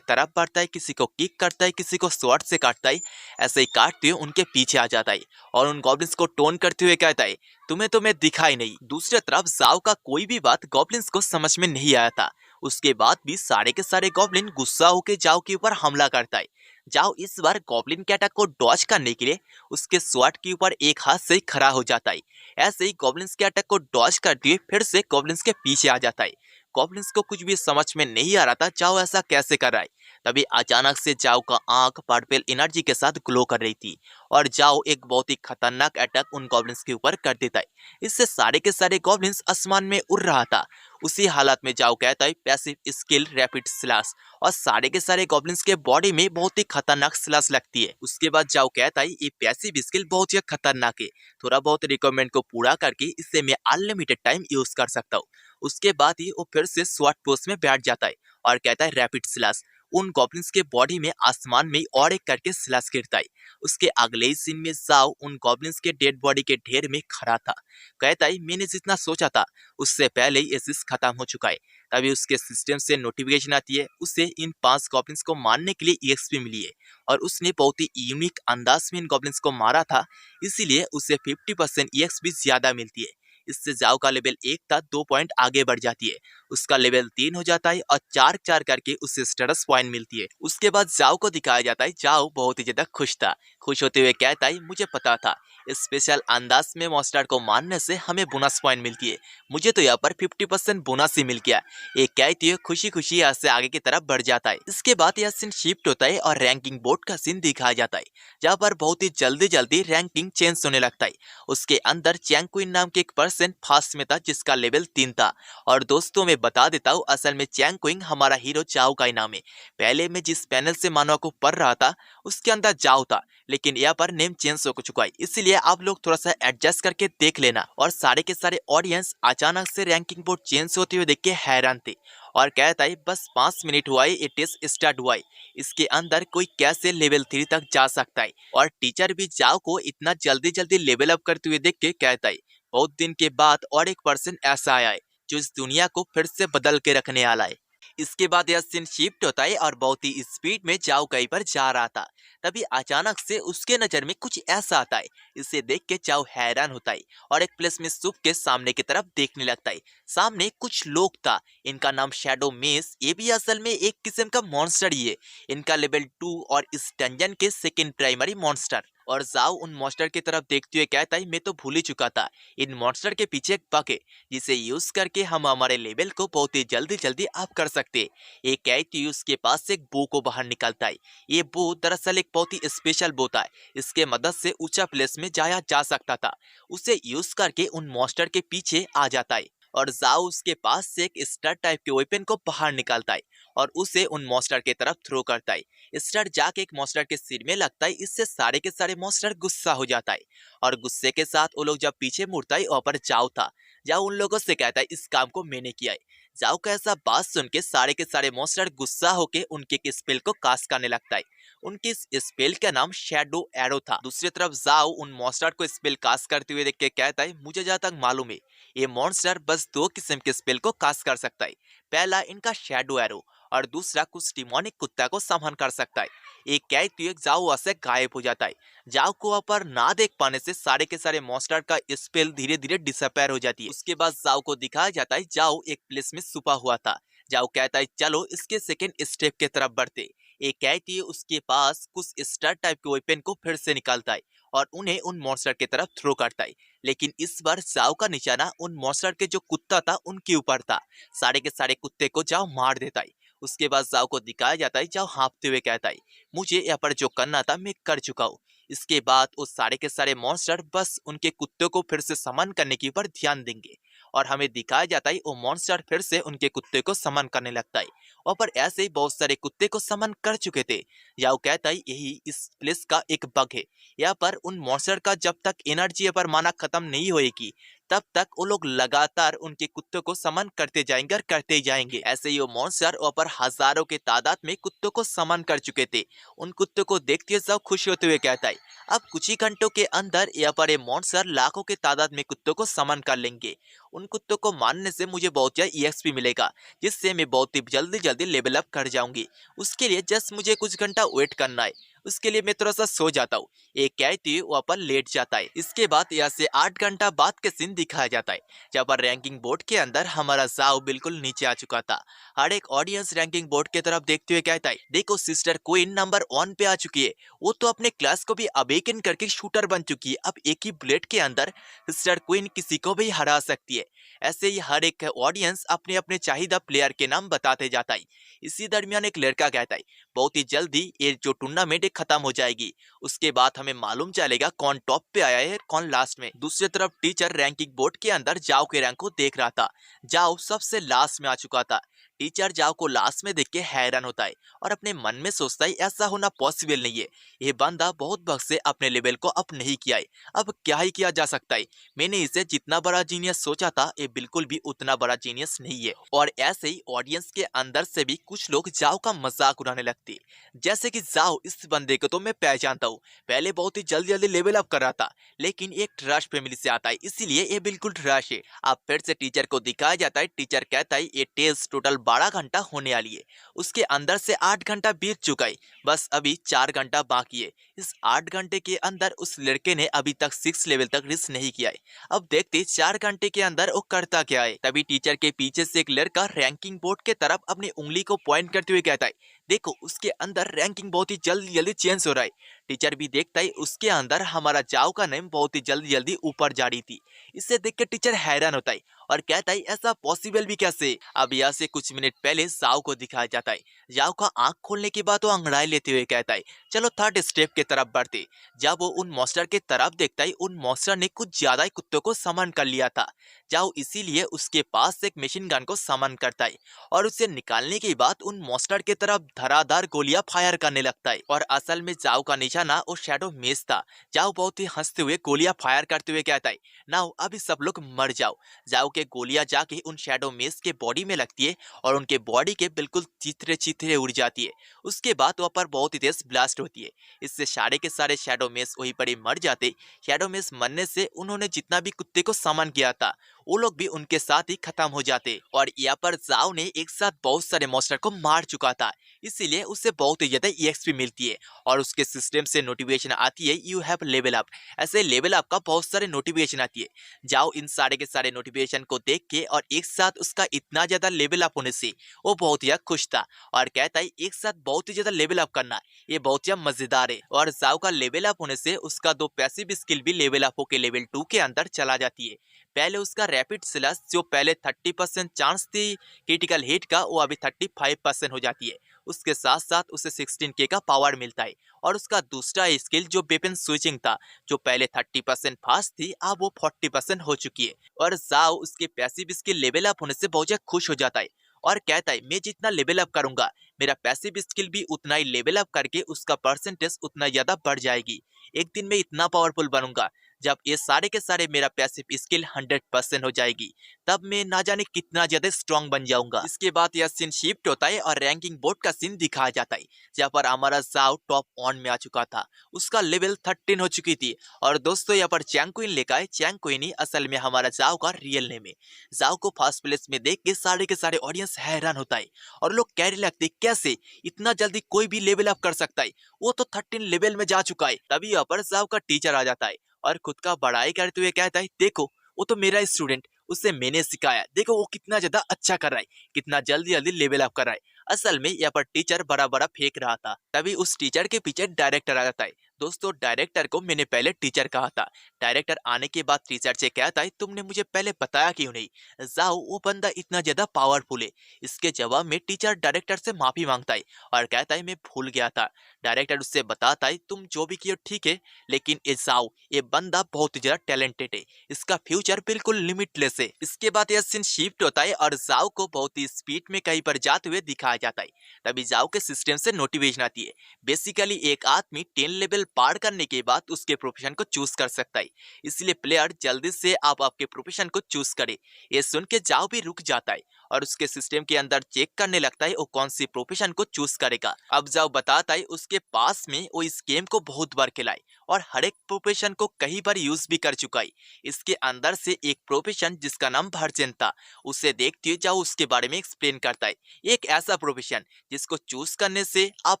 [SPEAKER 1] तरफ बढ़ता है, किसी को किक करता है, किसी को स्वॉर्ड से काटता है। ऐसे ही काटते हुए उनके पीछे आ जाता है और उन गॉब्लिन्स को टोन करते हुए कहता है तुम्हें तो मैं दिखा ही नहीं। दूसरी तरफ जाओ का कोई भी बात गॉब्लिन्स को समझ में नहीं आया था। उसके बाद भी सारे के सारे गॉब्लिन गुस्सा होकर जाओ के ऊपर हमला करता है। जाओ इस बार गॉब्लिन के अटैक को डॉज करने के लिए उसके स्वॉर्ड के ऊपर एक हाथ से ही खड़ा हो जाता है। ऐसे ही गॉब्लिन्स के अटैक को डॉज करते हुए फिर से गॉब्लिन्स के पीछे आ जाता है। गॉब्लिन्स को कुछ भी समझ में नहीं आ रहा था जाओ ऐसा कैसे कर रहा है। तभी अचानक से जाओ का आंख पर्पल एनर्जी के साथ ग्लो कर रही थी और जाओ एक बहुत ही खतरनाक अटैक उन गॉब्लिन्स के ऊपर कर देता है। इससे सारे के सारे गॉब्लिन्स आसमान में उड़ रहा था। उसी हालत में जाओ कहता है पैसिव स्किल रैपिड स्लैश, और सारे के सारे गॉब्लिन्स के बॉडी में बहुत ही खतरनाक स्लैश लगती है। उसके बाद जाओ कहता है ये पैसिव स्किल बहुत ही खतरनाक है, थोड़ा बहुत रिक्वायरमेंट को पूरा करके इसे मैं अनलिमिटेड टाइम यूज कर सकता हूँ। उसके बाद ही वो फिर से स्वॉट पोज में बैठ जाता है और कहता है रैपिड स्लैश। उन गॉब्लिन्स के बॉडी में आसमान में और एक करके स्लैश गिरता है। उसके अगले ही सीन में जाओ उन गॉब्लिन्स के डेड बॉडी के ढेर में खड़ा था। कहता है मैंने जितना सोचा था उससे पहले ही एसिस खत्म हो चुका है। तभी उसके सिस्टम से नोटिफिकेशन आती है उसे इन 5 गॉब्लिन्स को मारने के लिए ईएक्सपी मिली है, और उसने बहुत ही यूनिक अंदाज में इन गॉब्लिन्स को मारा था, इसीलिए उसे 50% ईएक्सपी ज्यादा मिलती है। इससे जाओ का लेवल 1 था 2 पॉइंट आगे बढ़ जाती है, उसका लेवल 3 हो जाता है और 4 करके उसे स्टेटस पॉइंट मिलती है। उसके बाद जाओ को दिखाया जाता है जाओ बहुत ही ज्यादा खुश था। खुश होते हुए कहता है मुझे पता था स्पेशल अंदाज में मॉन्स्टर को मारने से हमें बोनस पॉइंट मिलती है, मुझे तो यहाँ पर 50% बोनस ही मिल गया। एक कहती है खुशी खुशी यहाँ से आगे की तरफ बढ़ जाता है। इसके बाद यह सीन शिफ्ट होता है और रैंकिंग बोर्ड का सीन दिखाया जाता है, जहाँ पर बहुत ही जल्दी जल्दी रैंकिंग चेंज होने लगता है। उसके अंदर चैंग क्वीन नाम के एक पर्सन फास्ट में था जिसका लेवल 3 था। और दोस्तों मैं बता देता हूँ असल में चैंग क्वीन हमारा हीरो जाओ का ही नाम है। पहले मैं जिस पैनल से मानवा को पढ़ रहा था उसके अंदर जाओ था, लेकिन यहाँ पर नेम चेंज हो चुका है, इसलिए आप लोग थोड़ा सा एडजस्ट करके देख लेना। और सारे के सारे ऑडियंस अचानक से रैंकिंग बोर्ड चेंज होते हुए देख के हैरान थे और कहता है बस 5 मिनट हुआ है ये टेस्ट स्टार्ट हुआ है, इसके अंदर कोई कैसे लेवल 3 तक जा सकता है। और टीचर भी जाओ को इतना जल्दी जल्दी लेवल अप करते हुए देख के कहता है बहुत दिन के बाद और एक पर्सन ऐसा आया है जो इस दुनिया को फिर से बदल के रखने वाला है। इसके बाद यह सीन शिफ्ट होता है और बहुत ही स्पीड में जाओ कहीं पर जा रहा था। तभी अचानक से उसके नजर में कुछ ऐसा आता है, इसे देख के जाओ हैरान होता है और एक प्लेस में सुप के सामने की तरफ देखने लगता है। सामने कुछ लोग था, इनका नाम शैडो मेस, ये भी असल में एक किस्म का मॉन्स्टर ही है। इनका लेवल 2 और इस डंजन के सेकेंड प्राइमरी मॉन्स्टर। और जाओ उन मॉन्स्टर की तरफ देखते हुए कहता है मैं तो भूल ही चुका था इन मॉन्स्टर के पीछे एक बग है जिसे यूज करके हम हमारे लेवल को बहुत ही जल्दी जल्दी अप कर सकते हैं। एक कैट उसके पास से एक बो को बाहर निकालता है। ये बो दरअसल एक बहुत ही स्पेशल बो था, इसके मदद से ऊंचा प्लेस में जाया जा सकता था। उसे यूज करके उन मॉन्स्टर के पीछे आ जाता है और जाओ उसके पास से एक स्टार टाइप के वेपन को बाहर निकालता है और उसे उन मॉन्स्टर की तरफ थ्रो करता है। स्टार जाके एक मॉन्स्टर के सिर में लगता है, इससे सारे के सारे मॉन्स्टर गुस्सा हो जाता है और गुस्से के साथ वो लोग जब पीछे मुड़ता है वहां पर जाओ था। जाओ उन लोगों से कहता है इस काम को मैंने किया है। जाओ का ऐसा बात सुन के सारे मॉन्स्टर गुस्सा होके उनके एक स्पेल को कास्ट करने लगता है। उनके इस स्पेल का नाम शैडो एरो था। दूसरी तरफ जाओ उन मॉन्स्टर को स्पेल कास्ट करते हुए देख के कहता है मुझे जहाँ तक मालूम है ये मॉन्स्टर बस 2 किस्म के स्पेल को कास्ट कर सकता है, पहला इनका शैडो एरो और दूसरा कुछ डिमोनिक कुत्ता को समन कर सकता है। एक कहते हुए जाओ वहां से गायब हो जाता है। जाओ को वहां पर ना देख पाने से सारे के सारे मॉन्स्टर का स्पेल धीरे धीरे डिसअपेयर हो जाती है। उसके बाद जाओ को दिखाया जाता है जाओ एक प्लेस में छुपा हुआ था। जाओ कहता है चलो इसके सेकेंड स्टेप के तरफ बढ़ते। एक कहती है उसके पास कुछ स्टार टाइप के वेपन को फिर से निकालता है और उन्हें उन मॉन्स्टर की तरफ थ्रो करता है, लेकिन इस बार जाओ का निशाना उन मॉन्स्टर के जो कुत्ता था उनके ऊपर था। सारे के सारे कुत्ते को जाओ मार देता है। उसके बाद जाओ को दिखाया जाता है जाओ हाँफते हुए कहता है मुझे यहाँ पर जो करना था मैं कर चुका हूँ। इसके बाद वो सारे के सारे मॉन्स्टर बस उनके कुत्ते को फिर से समन करने के ऊपर ध्यान देंगे और हमें दिखाया जाता है वो मॉन्स्टर फिर से उनके कुत्ते को समन करने लगता है। और पर ऐसे ही बहुत सारे कुत्ते को समन कर चुके थे। याओ कहता है यही इस प्लेस का एक बग है, यहाँ पर उन मॉन्स्टर का जब तक एनर्जी पर माना खत्म नहीं होएगी तब तक वो लोग लगातार उनके कुत्तों को समन करते जाएंगे और करते ही जाएंगे। ऐसे ही वो मॉन्स्टर ऊपर हजारों के तादाद में कुत्तों को समन कर चुके थे। उन कुत्तों को देखते सब खुश होते हुए कहता है अब कुछ ही घंटों के अंदर यहाँ पर ये मॉन्स्टर लाखों के तादाद में कुत्तों को समन कर लेंगे। उन कुत्तों को मारने से मुझे बहुत ज्यादा ईएक्सपी मिलेगा जिससे मैं बहुत ही जल्दी जल्दी लेवल अप कर जाऊंगी। उसके लिए जस्ट मुझे कुछ घंटा वेट करना है, उसके लिए मैं थोड़ा सा सो जाता हूँ। एक कहती वहाँ पर लेट जाता है। इसके बाद यहाँ से 8 घंटा बाद के सीन दिखाया जाता है जहाँ पर रैंकिंग बोर्ड के अंदर हमारा जाओ बिल्कुल नीचे आ चुका था। हर एक ऑडियंस रैंकिंग बोर्ड की तरफ देखते हुए कहता है देखो सिस्टर क्वीन नंबर 1 पे आ चुकी है, वो तो अपने क्लास को भी अवेकन करके शूटर बन चुकी है, अब एक ही बुलेट के अंदर सिस्टर क्वीन किसी को भी हरा सकती है। ऐसे ही हर एक ऑडियंस अपने अपने चाहिदा प्लेयर के नाम बताते जाता है। इसी दरमियान एक लड़का कहता है बहुत ही जल्दी ये जो टूर्नामेंट खत्म हो जाएगी। उसके बाद हमें मालूम चलेगा कौन टॉप पे आया है कौन लास्ट में। दूसरी तरफ टीचर रैंकिंग बोर्ड के अंदर जाओ के रैंक को देख रहा था। जाओ सबसे लास्ट में आ चुका था। टीचर जाओ को लास्ट में देख के हैरान होता है और अपने मन में सोचता है ऐसा होना पॉसिबल नहीं है। ये बंदा बहुत वक्त से अपने लेवल को अप नहीं किया है, अब क्या ही किया जा सकता है। मैंने इसे जितना बड़ा जीनियस सोचा था ये बिल्कुल भी उतना बड़ा जीनियस नहीं है। और ऐसे ही ऑडियंस के अंदर से भी कुछ लोग जाओ का मजाक उड़ाने लगते, जैसे कि जाओ इस बंदे को तो मैं पहचानता हूँ, पहले बहुत ही जल्दी जल्दी लेवल अप कर रहा था, लेकिन एक ट्रश फैमिली से आता है इसीलिए ये बिल्कुल ट्रश है। अब फिर से टीचर को दिखाया जाता है। टीचर कहता है ये टेस्ट टोटल 12 घंटा होने वाली है, उसके अंदर से 8 घंटा बीत चुका है, बस अभी 4 घंटा बाकी है। इस 8 घंटे के अंदर उस लड़के ने अभी तक 6 लेवल तक रीच नहीं किया है। अब देखते 4 घंटे के अंदर वो करता क्या है। तभी टीचर के पीछे से एक लड़का रैंकिंग बोर्ड के तरफ अपनी उंगली को पॉइंट करते हुए कहता है देखो उसके अंदर रैंकिंग बहुत ही जल्दी जल्दी चेंज हो रहा है। टीचर भी देखता है उसके अंदर हमारा जाओ का नेम बहुत ही जल्दी जल्दी ऊपर जा रही थी। इसे देख के टीचर हैरान होता है और कहता है ऐसा पॉसिबल भी कैसे। अब यहाँ से कुछ मिनट पहले जाओ को दिखाया जाता है। जाओ का आंख खोलने के बाद वो अंगड़ाई लेते हुए कहता है चलो थर्ड स्टेप की तरफ बढ़ते। जब वो उन मॉन्स्टर के तरफ देखता है उन मॉन्स्टर ने कुछ ज्यादा ही कुत्तों को समन कर लिया था। जाओ इसीलिए उसके पास एक मशीन गन को समन करता है और उसे निकालने के बाद उन मॉन्स्टर के तरफ धराधार गोलियां फायर करने लगता है। और असल में जाओ का निशाना वो शैडो मेस था। जाओ बहुत ही हंसते हुए गोलियां फायर करते हुए कहता है नाउ अभी सब लोग मर जाओ। जाओ के गोलियां जाके उन शैडो मेस के बॉडी में लगती है और उनके बॉडी के बिल्कुल चिथरे चिथरे उड़ जाती है। उसके बाद वहाँ पर बहुत ही तेज ब्लास्ट होती है, इससे सारे के सारे शैडो मेस वहीं पर ही मर जाते। शैडो मेस मरने से उन्होंने जितना भी कुत्ते को समन किया था वो लोग भी उनके साथ ही खत्म हो जाते। और यहाँ पर जाओ ने एक साथ बहुत सारे मॉन्स्टर को मार चुका था, इसीलिए उसे बहुत ही ज्यादा EXP मिलती है और उसके सिस्टम से नोटिफिकेशन आती है यू हैव लेवल अप। ऐसे लेवल अप का बहुत सारे नोटिफिकेशन आती है। जाओ इन सारे के सारे नोटिफिकेशन को देख के और एक साथ उसका इतना ज्यादा लेवल अप होने से वो बहुत ही खुश था और कहता है एक साथ बहुत ही ज्यादा लेवल अप करना ये बहुत ही मजेदार है। और जाओ का लेवल अप होने से उसका दो पैसिव स्किल भी लेवल अप होकर लेवल 2 के अंदर चला जाती है। पहले उसका रैपिड स्लैश जो पहले 30% चांस थी क्रिटिकल हिट का वो अभी 35% हो जाती है। उसके साथ साथ उसे 16K का पावर मिलता है। और उसका दूसरा स्किल जो वेपन स्विचिंग था जो पहले 30% फास्ट थी अब वो 40% हो चुकी है। और जाओ उसके पैसिव स्किल लेवल अप होने से बहुत ज्यादा खुश हो जाता है और कहता है मैं जितना लेवल अप करूंगा मेरा पैसिव स्किल भी उतना ही लेवल अप करके उसका परसेंटेज उतना ज्यादा बढ़ जाएगी। एक दिन मैं इतना पावरफुल बनूंगा जब ये सारे के सारे मेरा पैसिव स्किल 100% हो जाएगी, तब मैं ना जाने कितना ज्यादा स्ट्रांग बन जाऊंगा। इसके बाद यह सीन शिफ्ट होता है और रैंकिंग बोर्ड का सीन दिखाया जाता है जहाँ पर हमारा जाओ टॉप 1 में आ चुका था, उसका लेवल 13 हो चुकी थी। और दोस्तों यहाँ पर चैंग लेकर आए। चैंग ही असल में हमारा जाओ का रियल नेम है। जाओ को फर्स्ट प्लेस में देख के सारे ऑडियंस हैरान होता है और लोग कहने लगते कैसे इतना जल्दी कोई भी लेवल अप कर सकता है, वो तो 13 लेवल में जा चुका है। तभी यहाँ पर जाओ का टीचर आ जाता है और खुद का बड़ाई करते हुए कहता है देखो वो तो मेरा स्टूडेंट, उसे मैंने सिखाया, देखो वो कितना ज्यादा अच्छा कर रहा है, कितना जल्दी जल्दी लेवल अप कर रहा है। असल में यहाँ पर टीचर बड़ा बड़ा फेंक रहा था। तभी उस टीचर के पीछे डायरेक्टर आ जाता है। दोस्तों डायरेक्टर को मैंने पहले टीचर कहा था। डायरेक्टर आने के बाद टीचर से कहता है तुमने मुझे पहले बताया क्यों नहीं, जाओ वो बंदा इतना ज्यादा पावरफुल है। इसके जवाब में टीचर डायरेक्टर से माफी मांगता है और कहता है मैं भूल गया था। डायरेक्टर उससे बताता है तुम जो भी किए ठीक है, लेकिन ये जाओ ये बंदा बहुत ही ज्यादा टैलेंटेड है, इसका फ्यूचर बिल्कुल लिमिटलेस है। इसके बाद यह सीन शिफ्ट होता है और जाओ को बहुत ही स्पीड में कहीं पर जाते हुए दिखाया जाता है। तभी जाओ के सिस्टम से नोटिफिकेशन आती है। बेसिकली एक आदमी 10 लेवल पार करने के बाद उसके प्रोफेशन को चूज कर सकता है, इसलिए प्लेयर जल्दी से आप आपके प्रोफेशन को चूज करे। ये सुन के जाओ भी रुक जाता है और उसके सिस्टम के अंदर चेक करने लगता है वो कौन सी प्रोफेशन को चूज करेगा। अब जाओ बताता है उसके पास में वो इस गेम को बहुत बार खिलाए और हर एक प्रोफेशन को कई बार यूज भी कर चुका है। इसके अंदर से एक प्रोफेशन जिसका नाम वर्जन था, उसे देखते हुए जाओ उसके बारे में एक्सप्लेन करता है। एक ऐसा प्रोफेशन जिसको चूज करने से आप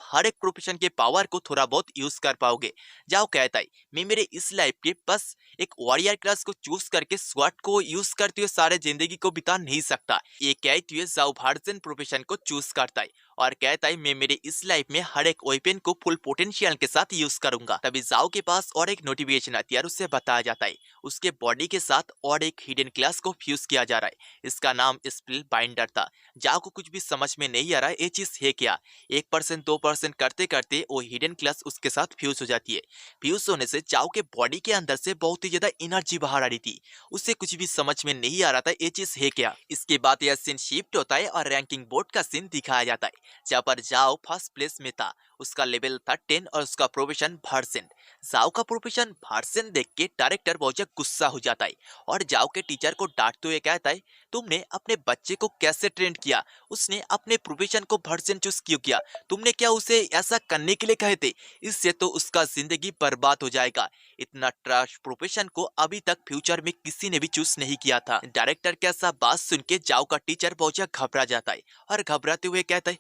[SPEAKER 1] हर एक प्रोफेशन के पावर को थोड़ा बहुत यूज कर पाओगे। जाओ कहता है मैं मेरे इस लाइफ के बस एक वॉरियर क्लास को चूज करके स्वॉर्ड को यूज करते हुए सारे जिंदगी को बिता नहीं सकता। ये कहते हुए जाओ वर्जन प्रोफेशन को चूज करता है और कहता है मैं मेरे इस लाइफ में हर एक वेपन को फुल पोटेंशियल के साथ यूज करूंगा। तभी जाओ के पास और एक नोटिफिकेशन आती है और उससे बताया जाता है उसके बॉडी के साथ और एक हिडन क्लास को फ्यूज किया जा रहा है। इसका नाम स्पिल बाइंडर था। जाओ को कुछ भी समझ में नहीं आ रहा है ये चीज है क्या। 1% 2% करते करते वो हिडन क्लास उसके साथ फ्यूज हो जाती है। फ्यूज होने से जाओ के बॉडी के अंदर से बहुत ही ज्यादा एनर्जी बाहर आ रही थी। उसे कुछ भी समझ में नहीं आ रहा था ये चीज है क्या। इसके बाद यह सीन शिफ्ट होता है और रैंकिंग बोर्ड का सीन दिखाया जाता है जहाँ पर जाओ फर्स्ट प्लेस में था। उसका लेवल था 10 और उसका प्रोफेशन वर्सेन। जाओ का प्रोफेशन वर्सेन देख के डायरेक्टर बहुत ज्यादा गुस्सा हो जाता है और जाओ के टीचर को डांटते हुए कहता है तुमने अपने बच्चे को कैसे ट्रेन किया। उसने अपने प्रोफेशन को वर्सेन चूज क्यों किया। तुमने क्या उसे ऐसा करने के लिए कहे थे। इससे तो उसका जिंदगी बर्बाद हो जाएगा। इतना ट्रश प्रोफेशन को अभी तक फ्यूचर में किसी ने भी चूज नहीं किया था। डायरेक्टर का ऐसा बात सुन के जाओ का टीचर बहुत ज्यादा घबरा जाता है और घबराते हुए कहता है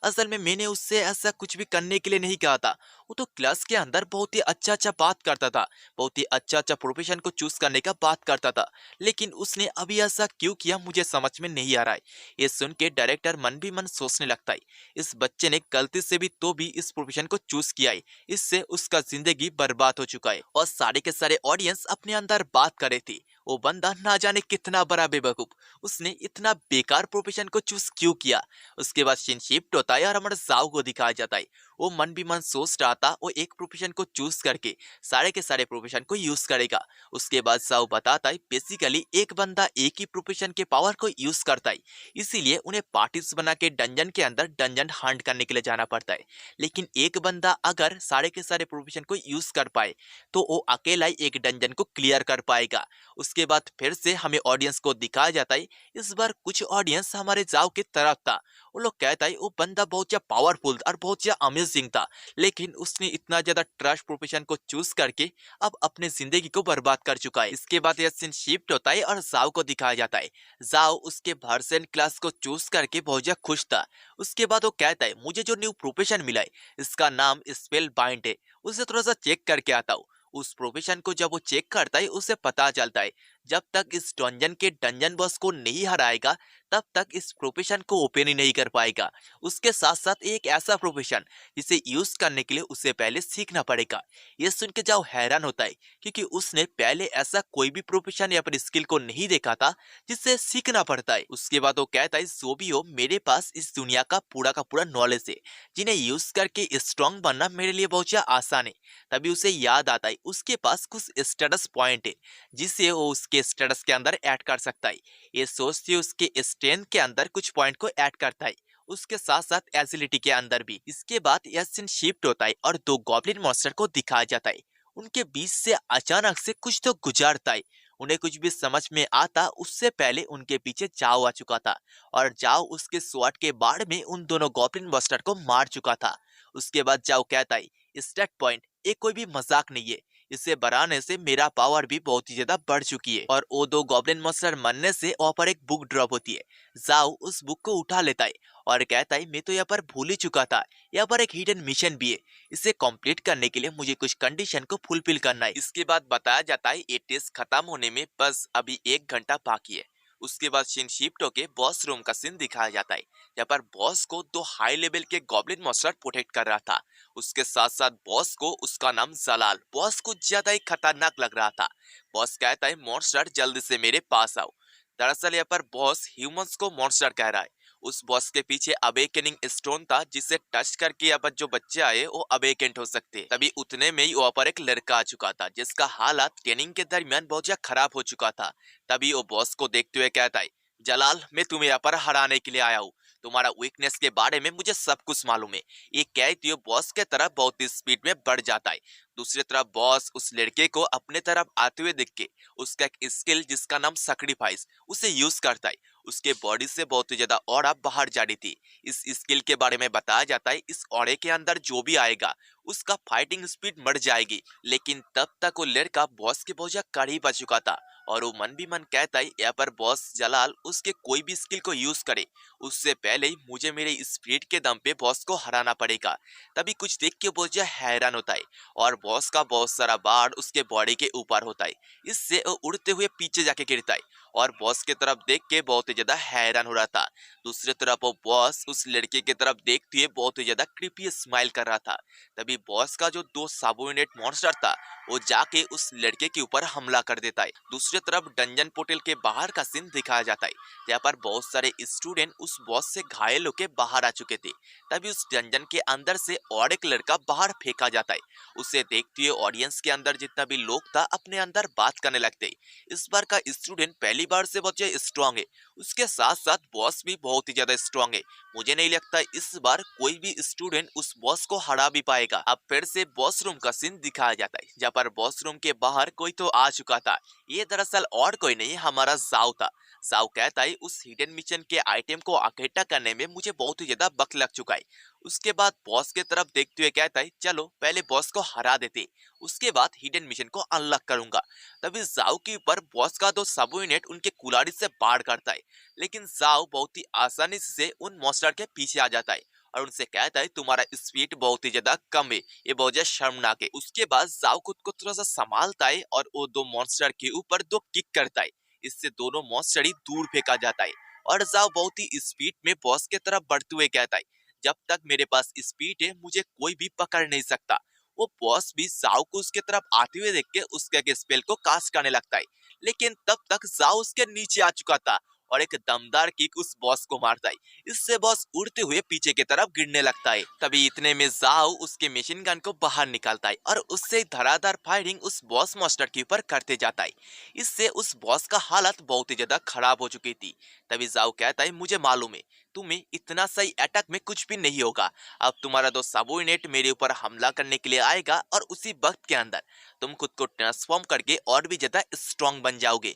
[SPEAKER 1] असल में मैंने उससे ऐसा कुछ भी करने के लिए नहीं कहा था। वो तो क्लास के अंदर बहुत ही अच्छा अच्छा बात करता था। बहुत ही अच्छा अच्छा प्रोफेशन को चूज करने का बात करता था। लेकिन उसने अभी ऐसा क्यों किया मुझे समझ में नहीं आ रहा है। ये सुन के डायरेक्टर मन भी मन सोचने लगता है इस बच्चे ने गलती से भी तो भी इस प्रोफेशन को चूज किया है। इससे उसका जिंदगी बर्बाद हो चुका है। और सारे के सारे ऑडियंस अपने अंदर बात कर रहे थे वो बंदा ना जाने कितना बड़ा बेवकूफ। उसने इतना बेकार प्रोफेशन को चूज क्यों किया। उसके बाद सीन शिफ्ट होता है और हमारे जाओ को दिखाया जाता है। वो मन भी मन सोच रहा था वो एक प्रोफेशन को चूज करके सारे के सारे प्रोफेशन को यूज करेगा। उसके बाद जाओ बताता है बेसिकली एक बंदा एक ही प्रोफेशन के पावर को यूज करता है। इसीलिए उन्हें पार्टीज बना के डंजन के अंदर डंजन हंट करने के लिए जाना पड़ता है। लेकिन एक बंदा अगर सारे के सारे प्रोफेशन को यूज कर पाए तो वो अकेला ही एक डंजन को क्लियर कर पाएगा। उसके बाद फिर से हमें ऑडियंस को दिखाया जाता है। इस बार कुछ ऑडियंस हमारे जाओ की तरफ था। वो लोग कहता है वो बंदा बहुत ज्यादा पावरफुल और बहुत ज्यादा अमेजिंग था। लेकिन उसने इतना ज्यादा ट्रश प्रोफेशन को चूज करके अब अपने जिंदगी को बर्बाद कर चुका है। इसके बाद यह सीन शिफ्ट होता है और जाओ को दिखाया जाता है। जाओ उसके वर्सेन क्लास को चूज करके बहुत ज्यादा खुश था। उसके बाद वो कहता है मुझे जो न्यू प्रोफेशन मिला है इसका नाम स्पेल बाइंड है। उसे थोड़ा सा चेक करके आता हूँ। उस प्रोफेशन को जब वो चेक करता है उसे पता चलता है जब तक इस डंजन के डंजन बॉस को नहीं हराएगा तब तक इस प्रोफेशन को ओपन ही नहीं कर पाएगा। उसके साथ साथ एक ऐसा प्रोफेशन जिसे यूज करने के लिए उसे पहले सीखना पड़ेगा। ये सुन के जाओ हैरान होता है क्योंकि उसने पहले ऐसा कोई भी प्रोफेशन या फिर स्किल को नहीं देखा था जिससे सीखना पड़ता है। उसके बाद वो कहता है जो भी हो मेरे पास इस दुनिया का पूरा नॉलेज है जिन्हें यूज करके स्ट्रांग बनना मेरे लिए बहुत ज्यादा आसान है। तभी उसे याद आता है उसके पास कुछ स्टेटस पॉइंट है जिसे वो उसके स्टेटस के अंदर ऐड कर सकता है। ये सोचते उसके स्ट्रेंथ के अंदर कुछ पॉइंट को ऐड करता है उसके साथ साथ एजिलिटी के अंदर भी। इसके बाद यह सीन शिफ्ट होता है और दो गॉब्लिन मॉन्स्टर को दिखाया जाता है। उनके बीच से अचानक से कुछ तो गुजरता है। उन्हें कुछ भी समझ में आता उससे पहले उनके पीछे जाओ आ चुका था और जाओ उसके स्वॉर्ड के बाढ़ में उन दोनों गॉब्लिन मॉन्स्टर को मार चुका था। उसके बाद जाओ कहता है स्टेट पॉइंट ये कोई भी मजाक नहीं है। इसे बढ़ाने से मेरा पावर भी बहुत ही ज्यादा बढ़ चुकी है। और वो दो गॉब्लिन मॉन्स्टर मरने से वहां पर एक बुक ड्रॉप होती है। जाओ उस बुक को उठा लेता है और कहता है मैं तो यहाँ पर भूल ही चुका था यहाँ पर एक हिडन मिशन भी है। इसे कंप्लीट करने के लिए मुझे कुछ कंडीशन को फुलफिल करना है। इसके बाद बताया जाता है ये टेस्ट खत्म होने में बस अभी 1 घंटा बाकी है। उसके बाद सीन शिफ्ट होके बॉस रूम का सीन दिखाया जाता है यहाँ पर बॉस को दो हाई लेवल के गॉब्लिन मॉन्स्टर प्रोटेक्ट कर रहा था। उसके साथ साथ बॉस को उसका नाम जलाल बॉस को ज्यादा ही खतरनाक लग रहा था। बॉस कहता है मॉन्स्टर जल्दी से मेरे पास आओ। दरअसल यहाँ पर बॉस ह्यूमंस को मॉन्स्टर कह रहा है। उस बॉस के पीछे अवेकनिंग स्टोन था जिसे टच करके यहाँ पर जो बच्चे आए वो अवेकेंट हो सकते। तभी उतने में ही वहाँ पर एक लड़का आ चुका था जिसका हालात ट्रेनिंग के दरमियान बहुत ज्यादा खराब हो चुका था। तभी वो बॉस को देखते हुए कहता है जलाल मैं तुम्हें यहाँ पर हराने के लिए आया हूँ। तुम्हारा वीकनेस के बारे में मुझे सब कुछ मालूम है। ये कहते हुए बॉस के तरफ बहुत ही स्पीड में बढ़ जाता है। दूसरी तरफ बॉस उस लड़के को अपने तरफ आते हुए देख के उसका एक स्किल जिसका नाम सैक्रिफाइस उसे यूज करता है। उसके बॉडी से बहुत ही ज्यादा ऑरा बाहर जा रही थी। इस स्किल के बारे में बताया जाता है इस ऑरे के अंदर जो भी आएगा उसका फाइटिंग स्पीड बढ़ जाएगी। लेकिन तब तक वो लड़का बॉस के बहुत ज्यादा करीब आ चुका था और वो मन भी मन कहता है यहाँ पर बॉस जलाल उसके कोई भी स्किल को यूज करे उससे पहले ही मुझे मेरे स्पीड के दम पे बॉस को हराना पड़ेगा। तभी कुछ देख के बहुत ज्यादा हैरान होता है और बॉस का बहुत सारा बाढ़ उसके बॉडी के ऊपर होता है। इससे वो उड़ते हुए पीछे जाके गिरता है और बॉस की तरफ देख के बहुत ही ज्यादा हैरान हो रहा था। दूसरी तरफ वो बॉस उस लड़के की तरफ देखते हुए बहुत ही ज्यादा क्रीपी स्माइल कर रहा था। तभी बॉस का जो दो सबोर्डिनेट मॉन्स्टर था वो जाके उस लड़के के ऊपर हमला कर देता है। दूसरी तरफ डंजन पोर्टल के बाहर का सीन दिखाया जाता है, जहाँ पर बहुत सारे स्टूडेंट उस बॉस से घायल होकर बाहर आ चुके थे। तभी उस डंजन के अंदर से और एक लड़का बाहर फेंका जाता है। उसे देखते हुए ऑडियंस के अंदर जितना भी लोग था अपने अंदर बात करने लगते हैं। इस बार का स्टूडेंट पहली बार से बहुत ज्यादा स्ट्रांग है, उसके साथ साथ बॉस भी बहुत ही ज्यादा स्ट्रांग है। मुझे नहीं लगता इस बार कोई भी स्टूडेंट उस बॉस को हरा भी पाएगा। अब फिर से बॉस रूम का सीन दिखाया जाता है, जहाँ पर बॉस रूम के बाहर कोई तो आ चुका था। ये दरअसल और कोई नहीं, हमारा जाओ था। जाओ कहता है उस हिडन मिशन के आइटम को इकट्ठा करने में मुझे बहुत ही ज्यादा वक्त लग चुका है। उसके बाद बॉस की तरफ देखते हुए कहता है चलो पहले बॉस को हरा देते, उसके बाद हिडन मिशन को अनलॉक करूंगा। तभी जाओ के ऊपर बॉस का दो सबोर्डिनेट उनके कुल्हाड़ी से बाढ़ करता है, लेकिन जाओ बहुत ही आसानी से उन मॉन्स्टर के पीछे आ जाता है और उनसे कहता है तुम्हारा स्पीड बहुत ही ज्यादा कम है, ये बहुत ज्यादा शर्मनाक है। उसके बाद जाओ खुद को थोड़ा सा संभालता है और वो दो मॉन्स्टर के ऊपर दो किक करता है। इससे दोनों मॉन्स्टर ही दूर फेंका जाता है और जाओ बहुत ही स्पीड में बॉस की तरफ बढ़ते हुए कहता है जब तक मेरे पास स्पीड है मुझे कोई भी पकड़ नहीं सकता। वो बॉस भी जाओ को उसके तरफ आते हुए देख के उसके स्पेल को कास्ट करने लगता है, लेकिन तब तक जाओ उसके नीचे आ चुका था और एक दमदार किक उस बॉस को मारता है। इससे बॉस उड़ते हुए पीछे की तरफ गिरने लगता है। तभी इतने में जाओ उसके मशीन गन को बाहर निकालता है और उससे धराधार फायरिंग उस बॉस मास्टर के ऊपर करते जाता है। इससे उस बॉस का हालत बहुत ही ज्यादा खराब हो चुकी थी। तभी जाओ कहता है मुझे मालूम है तुम्हें इतना सही अटैक में कुछ भी नहीं होगा। अब तुम्हारा दो सबोर्डिनेट मेरे ऊपर हमला करने के लिए आएगा और उसी वक्त के अंदर तुम खुद को ट्रांसफॉर्म करके और भी ज्यादा स्ट्रॉन्ग बन जाओगे।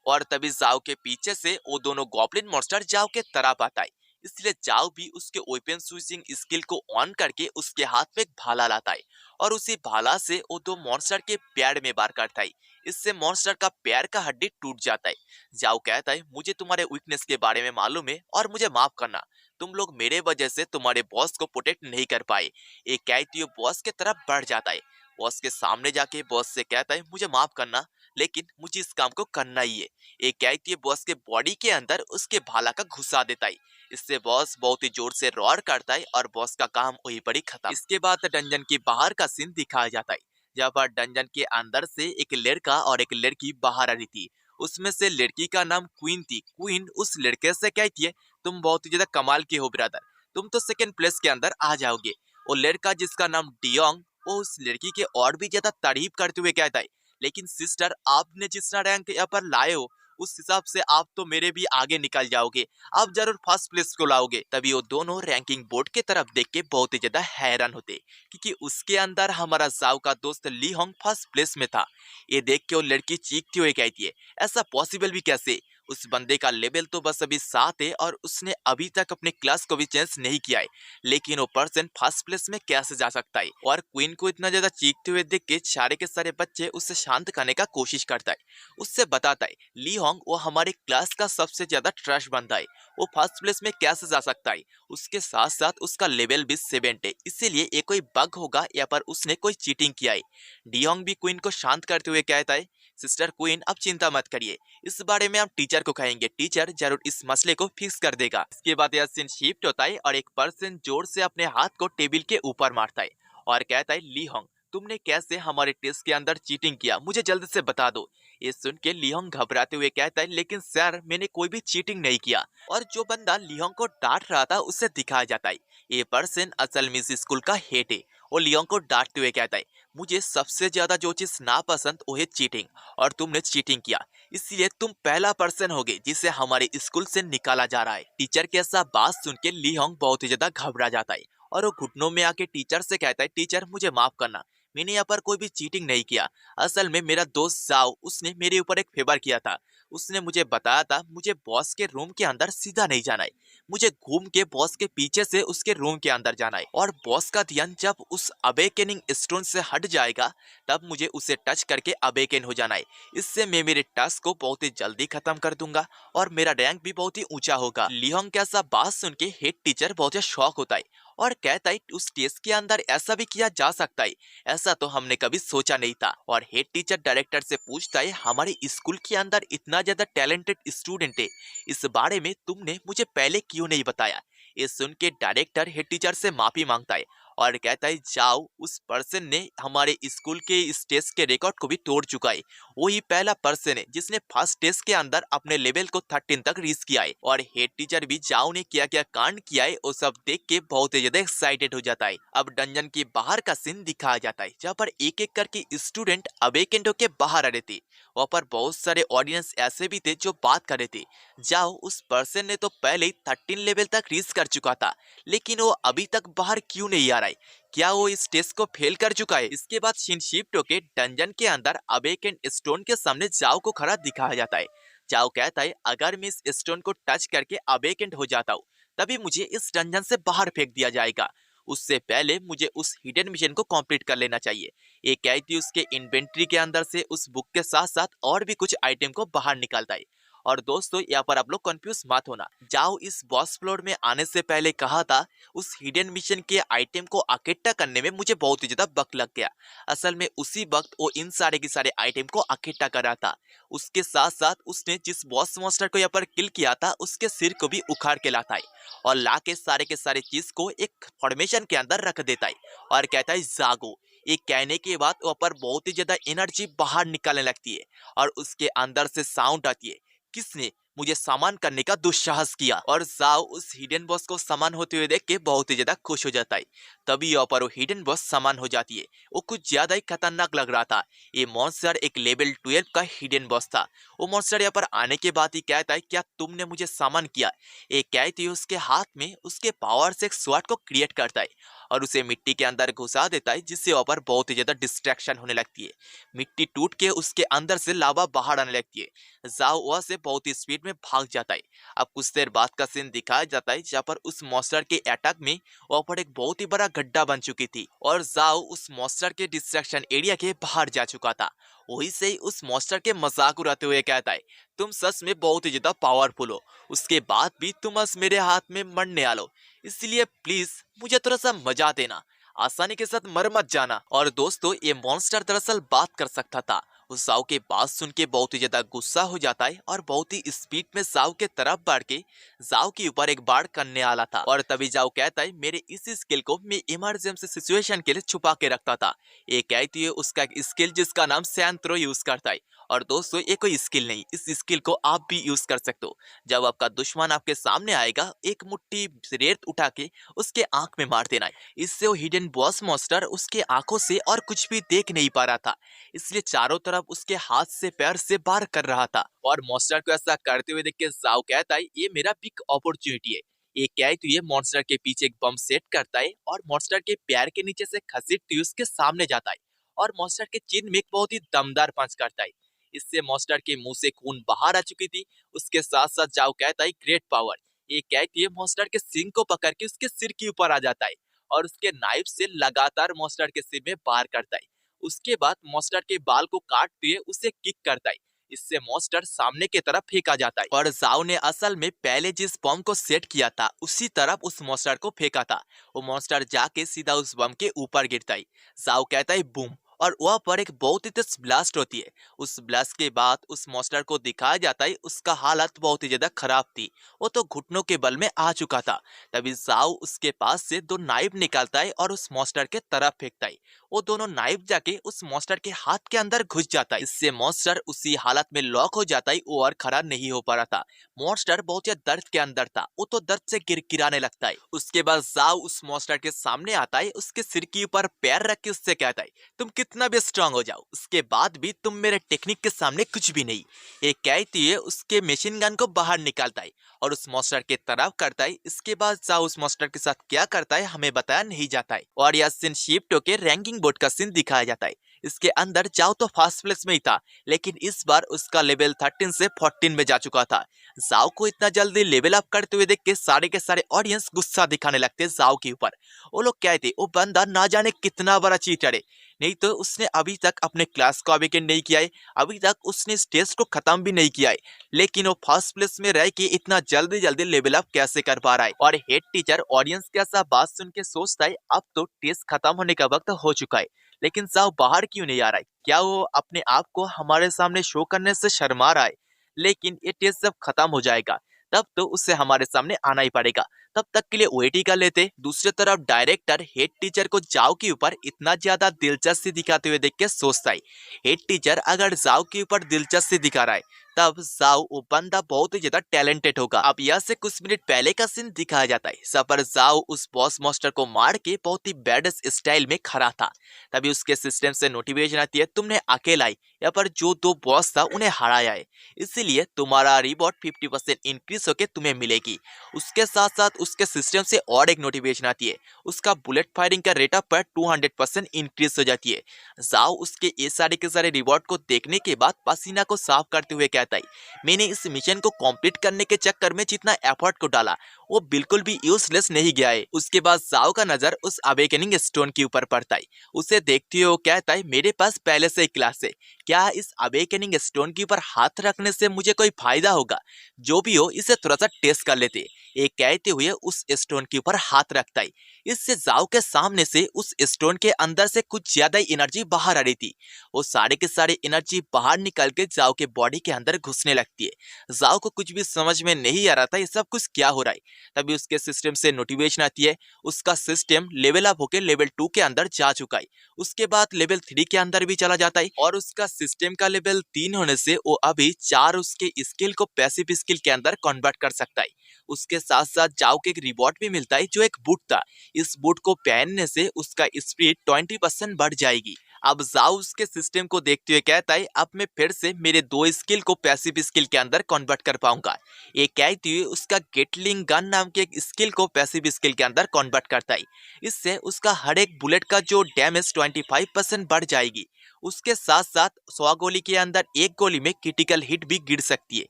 [SPEAKER 1] और तभी जाओ के पीछे से वो दोनों गॉब्लिन मॉन्स्टर जाओ के तरफ आता है। इसलिए जाओ भी उसके वेपन स्विचिंग स्किल को ऑन करके उसके हाथ में एक भाला लाता है और उसी भाला से वो दो मॉन्स्टर के पैर में वार करता है। इससे मॉन्स्टर का पैर का हड्डी टूट जाता है। जाओ कहता है मुझे तुम्हारे वीकनेस के बारे में मालूम है और मुझे माफ करना, तुम लोग मेरे वजह से तुम्हारे बॉस को प्रोटेक्ट नहीं कर पाए। एक कहती है बॉस के तरफ बढ़ जाता है। बॉस के सामने जाके बॉस से कहता है मुझे माफ करना, लेकिन मुझे इस काम को करना ही है। एक कैदी बॉस के बॉडी के अंदर उसके भाला का घुसा देता है। इससे बॉस बहुत ही जोर से रोर करता है और बॉस का काम वहीं पर ही खत्म। इसके बाद डंजन के बाहर का सीन दिखाया जाता है, जहाँ पर डंजन के अंदर से एक लड़का और एक लड़की बाहर आ रही थी। उसमें से लड़की का नाम क्वीन थी। क्वीन उस लड़के से कहती है तुम बहुत ही ज्यादा कमाल के हो ब्रदर, तुम तो सेकंड प्लेस के अंदर आ जाओगे। और लड़का जिसका नाम डियोंग वो उस लड़की के और भी ज्यादा तारीफ करते हुए कहता है लेकिन सिस्टर आपने जितना रैंक यहाँ पर लाए हो उस हिसाब से आप तो मेरे भी आगे निकल जाओगे, आप जरूर फर्स्ट प्लेस को लाओगे। तभी वो दोनों रैंकिंग बोर्ड के तरफ देख के बहुत ही ज्यादा हैरान होते, क्योंकि उसके अंदर हमारा जाओ का दोस्त ली होंग फर्स्ट प्लेस में था। ये देख के वो लड़की चीखती हुई कहती है ऐसा पॉसिबल भी कैसे, उस बंदे का लेवल तो बस अभी 7 है और उसने अभी तक अपने क्लास को भी चेंज नहीं किया है, लेकिन वो पर्सन फर्स्ट प्लेस में कैसे जा सकता है। और क्वीन को इतना ज्यादा चीखते हुए देख के सारे के सारे बच्चे उससे शांत करने का कोशिश करता है। उससे बताता है ली होंग वो हमारे क्लास का सबसे ज्यादा ट्रस्ट बंदा है, वो फर्स्ट प्लेस में कैसे जा सकता है, उसके साथ साथ उसका लेवल भी 7 है, इसीलिए ये कोई बग होगा या पर उसने कोई चीटिंग किया है। डियोंग भी क्वीन को शांत करते हुए कहता है सिस्टर क्वीन अब चिंता मत करिए, इस बारे में हम टीचर को कहेंगे, टीचर जरूर इस मसले को फिक्स कर देगा। इसके बाद यह सीन शिफ्ट होता है और एक पर्सन जोर से अपने हाथ को टेबल के ऊपर मारता है और कहता है ली होंग तुमने कैसे हमारे टेस्ट के अंदर चीटिंग किया, मुझे जल्द से बता दो। ये सुन के लियोंग घबराते हुए कहता है लेकिन सर मैंने कोई भी चीटिंग नहीं किया। और जो बंदा लियोंग को डांट रहा था उसे दिखाया जाता है ये पर्सन असल में इस स्कूल का हेड है। वो लियोंग को डांटते हुए कहता है मुझे सबसे ज्यादा जो चीज नापसंद वो है चीटिंग, और तुमने चीटिंग किया इसलिए तुम पहला पर्सन होगे जिसे हमारे स्कूल से निकाला जा रहा है। टीचर के ऐसा बात सुन के ली होंग बहुत ही ज्यादा घबरा जाता है और वो घुटनों में आके टीचर से कहता है टीचर मुझे माफ करना, मैंने यहाँ पर कोई भी चीटिंग नहीं किया, असल में मेरा दोस्त जाओ उसने मेरे ऊपर एक फेवर किया था, उसने मुझे बताया था मुझे बॉस के रूम के अंदर सीधा नहीं जाना है, मुझे घूम के बॉस के पीछे से उसके रूम के अंदर जाना है और बॉस का ध्यान जब उस अवेकनिंग स्टोन से हट जाएगा तब मुझे उसे टच करके अवेकन हो जाना है। इससे मैं मेरे टास्क को बहुत ही जल्दी खत्म कर दूंगा और मेरा रैंक भी बहुत ही ऊंचा होगा। लियोंग का ऐसा बात सुन के हेड टीचर बहुत ही शॉक होता है और कहता है उस टेस्ट के अंदर ऐसा भी किया जा सकता है, ऐसा तो हमने कभी सोचा नहीं था। और हेड टीचर डायरेक्टर से पूछता है हमारे स्कूल के अंदर इतना ज्यादा टैलेंटेड स्टूडेंट है, इस बारे में तुमने मुझे पहले क्यों नहीं बताया। ये सुन के डायरेक्टर हेड टीचर से माफी मांगता है और कहता है जाओ, उस पर्सन ने हमारे स्कूल के इस टेस्ट के रिकॉर्ड को भी तोड़ चुका है। वही पहला पर्सन है जिसने फर्स्ट टेस्ट के अंदर अपने लेवल को 13 तक रीच किया है। और हेड टीचर भी जाओ ने क्या क्या कांड किया है वो सब देख के बहुत ही ज्यादा एक्साइटेड हो जाता है। अब डंजन के बाहर का सीन दिखाया जाता है जहाँ पर एक एक करके स्टूडेंट अवेकेंड होके बाहर आ रहे थे। वहाँ पर बहुत सारे ऑडियंस ऐसे भी थे जो बात कर रहे थे जाओ, उस पर्सन ने तो पहले ही 13 लेवल तक रीच कर चुका था, लेकिन वो अभी तक बाहर क्यों नहीं आ रहा है, क्या वो इस टेस्ट को फेल कर चुका है। इसके बाद सीन शिफ्ट होके डंजन के अंदर अवेकेंड स्टोन के सामने जाओ को खड़ा दिखाया जाता है। जाओ कहता है अगर मैं इस स्टोन को टच करके अवेकेंड हो जाता हूँ तभी मुझे इस डंजन से बाहर फेंक दिया जाएगा, उससे पहले मुझे उस हिडन मिशन को कंप्लीट कर लेना चाहिए। ये कहती उसके इन्वेंट्री के अंदर से उस बुक के साथ साथ और भी कुछ आइटम को बाहर निकालता है। और दोस्तों यहाँ पर आप लोग कंफ्यूज मत होना, जाओ इस बॉस फ्लोर में आने से पहले कहा था उस हिडन मिशन के आइटम को इकट्ठा करने में मुझे बहुत ही ज्यादा वक्त लग गया। असल में उसी वक्त वो इन सारे के सारे आइटम को इकट्ठा कर रहा था। उसके साथ साथ उसने जिस बॉस मॉन्स्टर को यहाँ पर किल किया था उसके सिर को भी उखाड़ के लाता है और ला के सारे चीज को एक फॉर्मेशन के अंदर रख देता है और कहता है जागो। ये कहने के बाद वहाँ पर बहुत ही ज्यादा एनर्जी बाहर निकलने लगती है और उसके अंदर से साउंड आती है, किसने मुझे सामान करने का दुस्साहस किया। और जाओ उस हिडन बॉस को सामान होते हुए देख के बहुत ही ज्यादा खुश हो जाता है। तभी यहाँ पर वो हिडन बॉस सामान हो जाती है। वो कुछ ज्यादा ही खतरनाक लग रहा था। ये मॉन्स्टर एक लेवल 12 का हिडन बॉस था। वो मॉन्स्टर यहाँ पर आने के बाद ही कहता है क्या तुमने मुझे सामान किया। ये कहती है उसके हाथ में उसके पावर से एक स्वॉर्ड को क्रिएट करता है और उसे मिट्टी के अंदर घुसा देता है, जिससे वहाँ पर बहुत ही ज्यादा डिस्ट्रैक्शन होने लगती है। मिट्टी टूट के उसके अंदर से लावा बाहर आने लगती है। जाओ वहां से बहुत ही स्पीड में भाग जाता है। अब कुछ देर बाद का सीन दिखाया जाता है जहाँ पर उस मॉन्स्टर के अटैक में वहाँ पर एक बहुत ही बड़ा गड्ढा बन चुकी थी और जाओ उस मॉन्स्टर के डिस्ट्रैक्शन एरिया के बाहर जा चुका था। वही से ही उस मॉन्स्टर के मजाक उड़ाते हुए कहता है तुम सच में बहुत ही ज्यादा पावरफुल हो, उसके बाद भी तुम बस मेरे हाथ में मरने आलो, इसलिए प्लीज मुझे थोड़ा सा मजा देना, आसानी के साथ मर मत जाना। और दोस्तों ये मॉन्स्टर दरअसल बात कर सकता था। उस जाओ के बात सुन के बहुत ही ज्यादा गुस्सा हो जाता है और बहुत ही स्पीड में जाओ के तरफ बढ़ के जाओ के ऊपर एक बार करने वाला था। और तभी जाओ कहता है मेरे इस स्किल को मैं इमरजेंसी सिचुएशन के लिए छुपा के रखता था। ये कहती है उसका एक स्किल जिसका नाम सैंत्रो यूज करता है। और दोस्तों ये कोई स्किल नहीं, इस स्किल को आप भी यूज कर सकते हो। जब आपका दुश्मन आपके सामने आएगा एक मुट्ठी रेत उठा के उसके आंख में मार देना है। इससे वो हिडन बॉस मॉन्स्टर उसके आंखों से और कुछ भी देख नहीं पा रहा था, इसलिए चारों तरफ उसके हाथ से पैर से बार कर रहा था। और मॉन्स्टर को ऐसा करते हुए देख के जाओ कहता है ये मेरा बिग अपॉर्चुनिटी है। ये क्या है तो ये मॉन्स्टर के पीछे एक बम सेट करता है और मॉन्स्टर के पैर के नीचे से घसीटते हुए उसके सामने जाता है और मॉन्स्टर के चिन में एक बहुत ही दमदार पंच करता है। इससे मॉन्स्टर के मुंह से खून बाहर आ चुकी थी। उसके साथ साथ जाओ कहता है ग्रेट पावर। ये कहती है मॉन्स्टर के सिंग को पकड़ के उसके सिर के ऊपर आ जाता है और उसके नाइफ से लगातार मॉन्स्टर के सिर में वार करता है। उसके बाद मॉन्स्टर के बाल को काटते हुए उसे किक करता है। इससे मॉन्स्टर सामने की तरफ फेंका जाता है और जाओ ने असल में पहले जिस बम को सेट किया था उसी तरफ उस मॉन्स्टर को फेंका था। वो मॉन्स्टर जाके सीधा उस बम के ऊपर गिरता है। जाओ कहता है बूम, और वह पर एक बहुत ही तेज ब्लास्ट होती है। उस ब्लास्ट के बाद उस मॉन्स्टर को दिखाया जाता है उसका हालत बहुत ही ज्यादा खराब थी, वो तो घुटनों के बल में आ चुका था। तभी जाओ उसके पास से दो नाइफ निकालता है और उस मॉन्स्टर के तरफ फेंकता है। वो दोनों नाइफ जाके उस मॉन्स्टर के हाथ के अंदर घुस जाता है। इससे मॉन्स्टर उसी हालत में लॉक हो जाता है, वो और खड़ा नहीं हो पा रहा था। मॉन्स्टर बहुत ज्यादा दर्द के अंदर था, वो तो दर्द से गिड़गिड़ाने लगता है। उसके बाद जाओ उस मॉन्स्टर के सामने आता है, उसके सिर के ऊपर पैर रख के उससे कहता है तुम कितना भी स्ट्रांग हो जाओ उसके बाद भी तुम मेरे टेक्निक के सामने कुछ भी नहीं। ये कहती है उसके मशीन गन को बाहर निकालता है और उस मॉन्स्टर के तरफ करता है। इसके बाद जाओ उस मॉन्स्टर के साथ क्या करता है हमें बताया नहीं जाता है। और यह सीन शिफ्ट होकर रैंकिंग बोर्ड का सीन दिखाया जाता है। इसके अंदर जाओ तो फर्स्ट प्लेस में ही था, लेकिन इस बार उसका लेवल 13 से 14 में जा चुका था। जाओ को इतना जल्दी लेवल अप करते हुए देख के सारे ऑडियंस गुस्सा दिखाने लगते जाओ के ऊपर। वो लोग कहते वो बंदा ना जाने कितना बड़ा चीटर है, नहीं तो उसने अभी तक अपने क्लास को अवेकन नहीं किया है, अभी तक उसने इस टेस्ट को खत्म भी नहीं किया है, लेकिन वो फर्स्ट प्लेस में रह के इतना जल्दी जल्दी लेवल अप कैसे कर पा रहा है। और हेड टीचर ऑडियंस के ऐसा बात सुन के सोचता है अब तो टेस्ट खत्म होने का वक्त हो चुका है, लेकिन जाओ बाहर क्यों नहीं आ रहा है? क्या वो अपने आप को हमारे सामने शो करने से शर्मा रहा है? लेकिन ये टेस्ट जब खत्म हो जाएगा तब तो उसे हमारे सामने आना ही पड़ेगा, तब तक के लिए वेट ही कर लेते। दूसरी तरफ डायरेक्टर हेड टीचर को जाओ के ऊपर इतना ज्यादा दिलचस्पी दिखाते हुए देख के सोचता है, हेड टीचर अगर जाओ के ऊपर दिलचस्पी दिखा रहा है तब जाओ वो बंदा बहुत ही ज्यादा टैलेंटेड होगा। अब यहाँ से कुछ मिनट पहले का सीन दिखाया जाता है, सपर जाओ उस बॉस मास्टर को मार के बहुत ही बैड स्टाइल में खड़ा था। तभी उसके सिस्टम से नोटिफिकेशन आती है, तुमने अकेला ही यहाँ पर जो दो बॉस था उन्हें हराया है, इसीलिए तुम्हारा रिवॉर्ड 50% इंक्रीज होके तुम्हें मिलेगी। उसके साथ साथ उसके सिस्टम से और एक नोटिफिकेशन आती है, उसका बुलेट फायरिंग का रेट ऑफ पर 200% इंक्रीज हो जाती है। जाओ उसके ये सारे के सारे रिवॉर्ड को देखने के बाद पसीना को साफ करते हुए कहता है, मैंने इस मिशन को कंप्लीट करने के चक्कर में जितना एफर्ट को डाला वो बिल्कुल भी यूजलेस नहीं गया है। उसके बाद जाओ का नजर उस अवेकनिंग स्टोन के ऊपर पड़ता है, उसे देखते हुए वो कहता है, मेरे पास पहले से ही क्लास है, क्या इस अवेकनिंग स्टोन के ऊपर हाथ रखने से मुझे कोई फायदा होगा? जो भी हो इसे थोड़ा सा टेस्ट कर लेते। ये कहते हुए उस स्टोन के ऊपर हाथ रखता है, इससे जाओ के सामने से उस स्टोन के अंदर से कुछ ज्यादा ही एनर्जी बाहर आ रही थी। वो सारे के सारे एनर्जी बाहर निकल के जाओ के बॉडी के अंदर घुसने लगती है। जाओ को कुछ भी समझ में नहीं आ रहा था ये सब कुछ क्या हो रहा है। तभी उसके सिस्टम से नोटिफिकेशन आती है, उसका सिस्टम लेवल अप होकर लेवल 2 के अंदर जा चुका है। उसके बाद लेवल 3 के अंदर भी चला जाता है और उसका सिस्टम का लेवल 3 होने से वो अभी 4 उसके स्किल को पैसिव स्किल के अंदर कन्वर्ट कर सकता है। उसके साथ साथ जाओ के एक रिवॉर्ड भी मिलता है जो एक बूट था, इस बूट को पहनने से उसका स्पीड 20% बढ़ जाएगी। अब जाओ उसके सिस्टम को देखते हुए कहता है, अब मैं फिर से मेरे 2 स्किल को पैसिव स्किल के अंदर कन्वर्ट कर पाऊंगा। ये कहते हुए उसका गेटलिंग गन नाम के एक स्किल को पैसिव स्किल के अंदर कन्वर्ट करता है, इससे उसका हर एक बुलेट का जो डैमेज 25% बढ़ जाएगी। उसके साथ साथ 100 गोली के अंदर एक गोली में क्रिटिकल हिट भी गिर सकती है।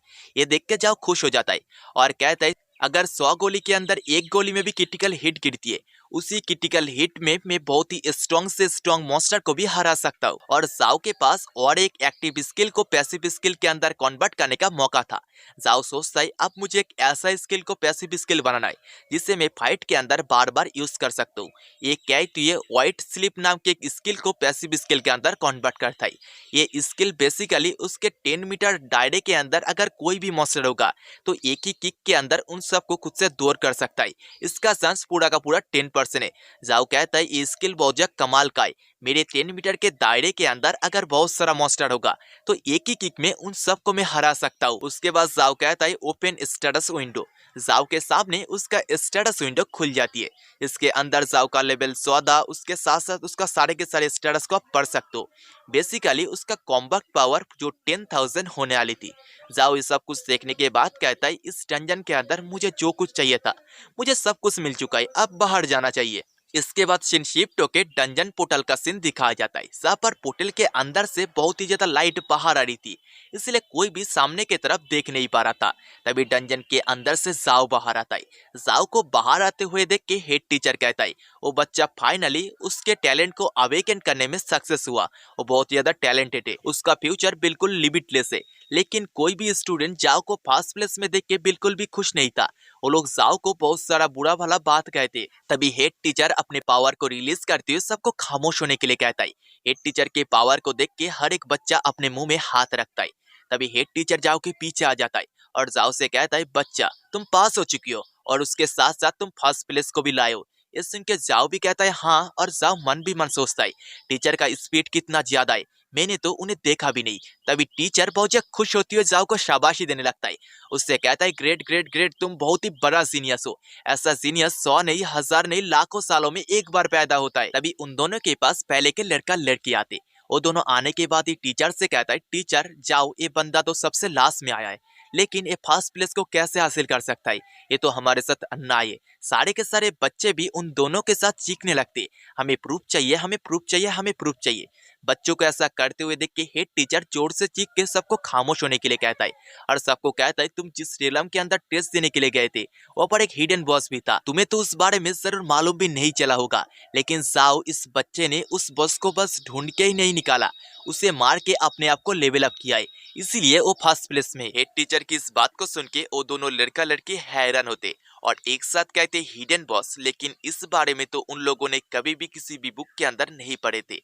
[SPEAKER 1] ये देख के जाओ खुश हो जाता है और कहता है, अगर 100 गोली के अंदर एक गोली में भी क्रिटिकल हिट गिरती है, उसी क्रिटिकल हिट में मैं बहुत ही स्ट्रॉन्ग से स्ट्रॉन्ग मॉन्स्टर को भी हरा सकता हूँ। और जाओ के पास और एक एक्टिव स्किल को पैसिव स्किल के अंदर कन्वर्ट करने का मौका था। जाओ सोचता है, अब मुझे एक ऐसा स्किल को पैसिव स्किल बनाना है जिसे मैं फाइट के अंदर बार बार यूज कर सकता हूँ। ये कहते हुए व्हाइट स्लिप नाम के एक स्किल को पैसिव स्किल के अंदर कन्वर्ट करता है। ये स्किल बेसिकली उसके 10 मीटर दायरे के अंदर अगर कोई भी मॉन्स्टर होगा तो एक ही किक के अंदर उन सबको खुद से दूर कर सकता है। इसका चांस पूरा का पूरा 10% है। जाओ कहता है, ये स्किल बहुत ज्यादा कमाल का है, मेरे 10 मीटर के दायरे के अंदर अगर बहुत सारा मॉन्स्टर होगा तो एक ही किक में उन सबको मैं हरा सकता हूँ। उसके बाद जाओ कहता है, ओपन स्टेटस विंडो। जाओ के सामने उसका स्टेटस विंडो खुल जाती है। इसके अंदर जाओ का लेवल 14, उसके साथ साथ उसका सारे के सारे स्टेटस को आप पढ़ सकते हो। बेसिकली उसका कॉम्बैट पावर जो 10,000 होने वाली थी। जाओ ये सब कुछ देखने के बाद कहता है, इस डंजन के अंदर मुझे जो कुछ चाहिए था मुझे सब कुछ मिल चुका है, अब बाहर जाना चाहिए। इसके बाद सीन शिफ्ट होके डंजन पोर्टल का सीन दिखाया जाता है। जहाँ पर पोर्टल के अंदर से बहुत ही ज्यादा लाइट बाहर आ रही थी, इसलिए कोई भी सामने की तरफ देख नहीं पा रहा था। तभी डंजन के अंदर से जाओ बाहर आता है। जाओ को बाहर आते हुए देख के हेड टीचर कहता है, वो बच्चा फाइनली उसके टैलेंट को अवेकन करने में सक्सेस हुआ, वो बहुत ज्यादा टैलेंटेड है, उसका फ्यूचर बिल्कुल लिमिटलेस है। लेकिन कोई भी स्टूडेंट जाओ को फर्स्ट प्लेस में देख के बिल्कुल भी खुश नहीं था। वो लोग जाओ को बहुत सारा बुरा भला बात कहते। तभी हेड टीचर अपने पावर को रिलीज करते हुए सबको खामोश होने के लिए कहता है। हेड टीचर के पावर को देख के हर एक बच्चा अपने मुंह में हाथ रखता है। तभी हेड टीचर जाओ के पीछे आ जाता है और जाओ से कहता है, बच्चा तुम पास हो चुकी हो और उसके साथ साथ तुम फर्स्ट प्लेस को भी लाए हो। ये सुन के जाओ भी कहता है हाँ, और जाओ मन भी मन सोचता है, टीचर का स्पीड कितना ज्यादा है, मैंने तो उन्हें देखा भी नहीं। तभी टीचर बहुत ज्यादा खुश होती हुई जाओ को शाबाशी देने लगता है। उससे कहता है, ग्रेट ग्रेट ग्रेट, तुम बहुत ही बड़ा जीनियस हो। ऐसा जीनियस 100 नहीं, 1000 नहीं, लाखों सालों में एक बार पैदा होता है। तभी उन दोनों के पास पहले के लड़का लड़की आते। वो दोनों आने के बाद ही टीचर से कहता है, टीचर जाओ, ये बंदा तो सबसे लास्ट में आया है, लेकिन ये फर्स्ट प्लेस को कैसे हासिल कर सकता है? ये तो हमारे साथ अन्याय है। सारे के सारे बच्चे भी उन दोनों के साथ चीखने लगते, हमें प्रूफ चाहिए, हमें प्रूफ चाहिए, हमें प्रूफ चाहिए। बच्चों को ऐसा करते हुए देख के हेड टीचर जोर से चीख के सबको खामोश होने के लिए कहता है और सबको कहता है तुम जिस रेलम के अंदर टेस्ट देने के लिए गए थे वहाँ पर एक हिडन बॉस भी था, तुम्हें तो उस बारे में जरूर मालूम भी नहीं चला होगा। लेकिन जाओ इस बच्चे ने उस बॉस को बस ढूंढ के ही नहीं निकाला, उसे मार के अपने आप को लेवल अप किया है, इसीलिए वो फर्स्ट प्लेस में। हेड टीचर की इस बात को सुन के वो दोनों लड़का लड़की हैरान होते और एक साथ कहते हिडन बॉस, लेकिन इस बारे में तो उन लोगों ने कभी भी किसी भी बुक के अंदर नहीं पढ़े थे।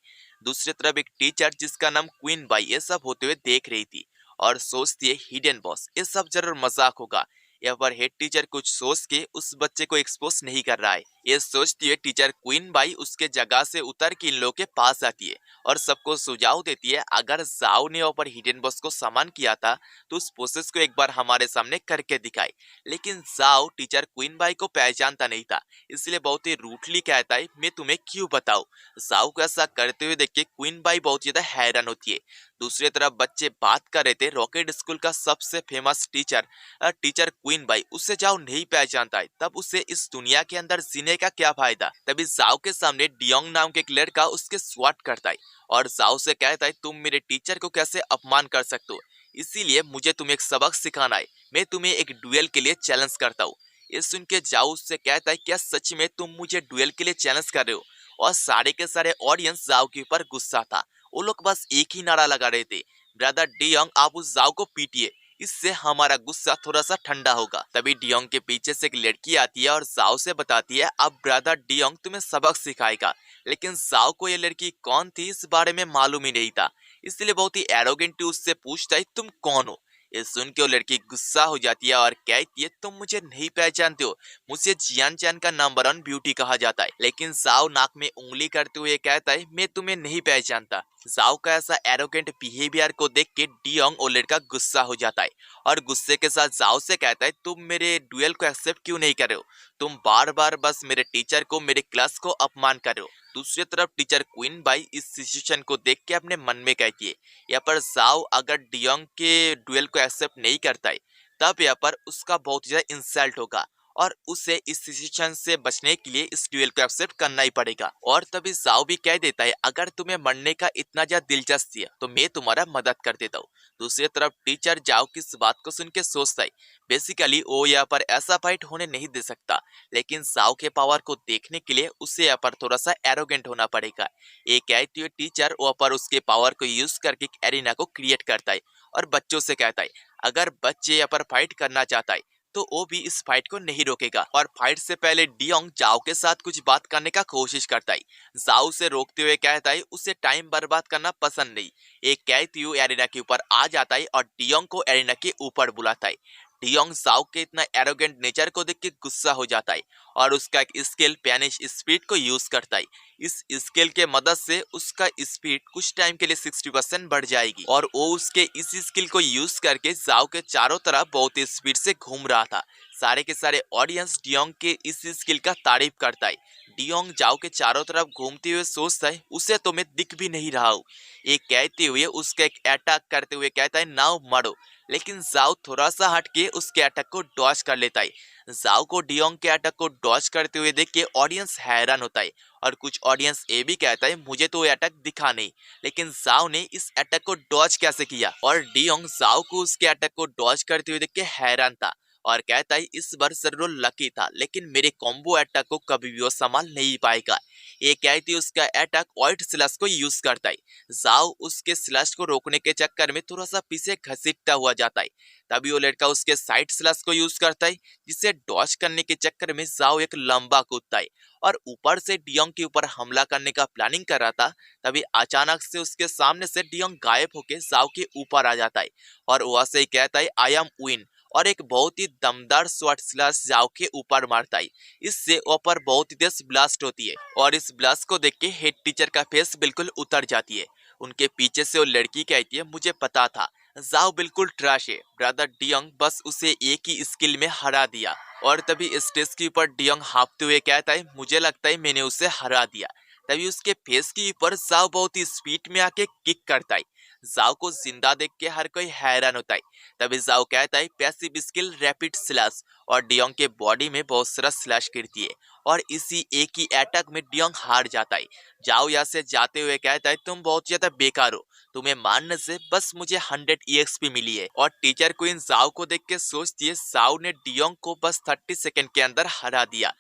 [SPEAKER 1] दूसरी तरफ एक टीचर जिसका नाम क्वीन बाई ये सब होते हुए देख रही थी और सोचती है हिडन बॉस ये सब जरूर मजाक होगा। यहाँ पर हेड टीचर कुछ सोच के उस बच्चे को एक्सपोज नहीं कर रहा है। ये सोचती है टीचर क्वीन बाई उसके जगह से उतर के इन लोगों के पास आती है और सबको सुझाव देती है अगर जाओ ने ऊपर हिडन बॉस को सामान किया था तो उस प्रोसेस को एक बार हमारे सामने करके दिखाए। लेकिन जाओ टीचर क्वीन बाई को पहचानता नहीं था, इसलिए बहुत ही रूटली कहता है मैं तुम्हें क्यों बताऊं। जाओ को ऐसा करते हुए देख के क्वीन बाई बहुत ज्यादा हैरान होती है। दूसरी तरफ बच्चे बात कर रहे थे रॉकेट स्कूल का सबसे famous teacher teacher queen by, उससे जाओ नहीं पहचानता है, तब उसे इस दुनिया के अंदर जीने का क्या फायदा। तभी जाओ के सामने डियोंग नाम के एक लड़का उसके स्वाट करता है और जाओ से कहता है तुम मेरे टीचर को कैसे अपमान कर सकते हो, इसीलिए मुझे तुम्हें एक सबक सिखाना है, मैं तुम्हें एक डुएल के लिए चैलेंज करता हूँ। ये सुन के जाओ उससे कहता है क्या सच में तुम मुझे डुएल के लिए चैलेंज कर रहे हो। और सारे के सारे ऑडियंस जाओ के ऊपर गुस्सा था, वो लोग बस एक ही नारा लगा रहे थे ब्रदर डियोंग आप उस जाओ को पीटिए, इससे हमारा गुस्सा थोड़ा सा ठंडा होगा। तभी डियोंग के पीछे से एक लड़की आती है और जाओ से बताती है अब ब्रदर डियोंग तुम्हें सबक सिखाएगा। लेकिन जाओ को ये लड़की कौन थी इस बारे में मालूम ही नहीं था, इसलिए बहुत ही एरोगेंटली उससे पूछता है तुम कौन हो। ये सुन के वो लड़की गुस्सा हो जाती है और कहती है तुम मुझे नहीं पहचानते हो, मुझे जियान चैन का नंबर 1 ब्यूटी कहा जाता है। लेकिन जाओ नाक में उंगली करते हुए कहता है मैं तुम्हें नहीं पहचानता। जाओ का ऐसा एरोगेंट बिहेवियर को देख के डियोंग और लड़का गुस्सा हो जाता है और गुस्से के साथ जाओ से कहता है तुम मेरे डुएल को एक्सेप्ट क्यों नहीं कर रहे हो, तुम बार बार बस मेरे टीचर को मेरे क्लास को अपमान कर रहे हो। दूसरी तरफ टीचर क्वीन बाई इस सिचुएशन को देख के अपने मन में कहती है यहाँ पर जाओ अगर डियोंग के डुएल को एक्सेप्ट नहीं करता है तब यहाँ पर उसका बहुत ज्यादा इंसल्ट होगा और उसे इस सिचुएशन से बचने के लिए इस ड्यूएल को एक्सेप्ट करना ही पड़ेगा। और तभी जाओ भी कह देता है अगर तुम्हें मरने का इतना ज्यादा दिलचस्पी है तो मैं तुम्हारा मदद कर देता हूँ। दूसरी तरफ टीचर जाओ की इस बात को सुन के सोचता है बेसिकली वो यहाँ पर ऐसा फाइट होने नहीं दे सकता, लेकिन जाओ के पावर को देखने के लिए उसे यहाँ पर थोड़ा सा एरोगेंट होना पड़ेगा। एक कहती हुई टीचर वहाँ पर उसके पावर को यूज करके एक एरिना को क्रिएट करता है और बच्चों से कहता है अगर बच्चे यहाँ पर फाइट करना चाहता है तो वो भी इस फाइट को नहीं रोकेगा। और फाइट से पहले डियोंग जाओ के साथ कुछ बात करने का कोशिश करता है, जाओ से रोकते हुए कहता है उसे टाइम बर्बाद करना पसंद नहीं। एक कहती हुई एरिना के ऊपर आ जाता है और डियोंग को एरिना के ऊपर बुलाता है। डियोंग जाओ के इतना एरोगेंट नेचर को देख के गुस्सा हो जाता है और उसका एक स्किल पैनिश स्पीड को यूज करता है। इस स्किल के मदद से उसका स्पीड कुछ टाइम के लिए 60% बढ़ जाएगी और वो उसके इस स्किल को यूज करके जाओ के चारों तरफ बहुत ही स्पीड से घूम रहा था। सारे के सारे ऑडियंस डियोंग के इस स्किल का तारीफ करता है। डियोंग जाओ के चारों तरफ घूमते हुए सोचता है उसे तो मैं दिख भी नहीं रहा हूँ। ये कहते हुए उसका एक अटैक करते हुए कहता है नाउ मरो, लेकिन जाओ थोड़ा सा हटके उसके अटैक को डॉज कर लेता है। जाओ को डियोंग के अटैक को डॉज करते हुए देख के ऑडियंस हैरान होता है और कुछ ऑडियंस ये भी कहता है मुझे तो ये अटैक दिखा नहीं, लेकिन जाओ ने इस अटैक को डॉज कैसे किया। और डियोंग जाओ को उसके अटैक को डॉज करते हुए देख के हैरान था और कहता है इस बार जरूर लकी था, लेकिन मेरे कॉम्बो अटैक को कभी भी वो संभाल नहीं पाएगा। ये कहती उसका अटैक व्हाइट स्लैश को यूज करता है। जाओ उसके स्लैश को रोकने के चक्कर में थोड़ा सा पीछे घसीटता हुआ जाता है। तभी वो लड़का उसके साइड स्लैश को यूज करता है, जिसे डॉज करने के चक्कर में जाओ एक लंबा कूदता है और ऊपर से डियोंग के ऊपर हमला करने का प्लानिंग कर रहा था। तभी अचानक से उसके सामने से डियोंग गायब होके जाओ के ऊपर आ जाता है और वहां से ही कहता है आई एम विन और एक बहुत ही दमदार शॉट स्लैश जाओ के ऊपर मारता है। इससे ऊपर बहुत ही तेज ब्लास्ट होती है और इस ब्लास्ट को देख के हेड टीचर का फेस बिल्कुल उतर जाती है। उनके पीछे से वो लड़की कहती है मुझे पता था जाओ बिल्कुल ट्रैश है, ब्रदर डियोंग बस उसे एक ही स्किल में हरा दिया। और तभी स्टेज के ऊपर डियोंग हाँफते हुए कहता है मुझे लगता है मैंने उसे हरा दिया। तभी उसके फेस के ऊपर जाओ बहुत ही स्पीड में आके किक करता है। जाओ को जिंदा देख के हर कोई हैरान होता है। तभी जाओ कहता है पैसिव स्किल रैपिड स्लैश, और डियोंग के बॉडी में बहुत सारा स्लैश गिरती है और इसी एक ही अटैक में डियोंग हार जाता है। जाओ यहाँ से जाते हुए कहता है तुम बहुत ज्यादा बेकार हो, तुम्हें मारने से बस मुझे 100 EXP मिली है। और टीचर क्वीन जाओ को देख के सोचती है जाओ ने डियोंग को बस 30 सेकंड के अंदर हरा दिया।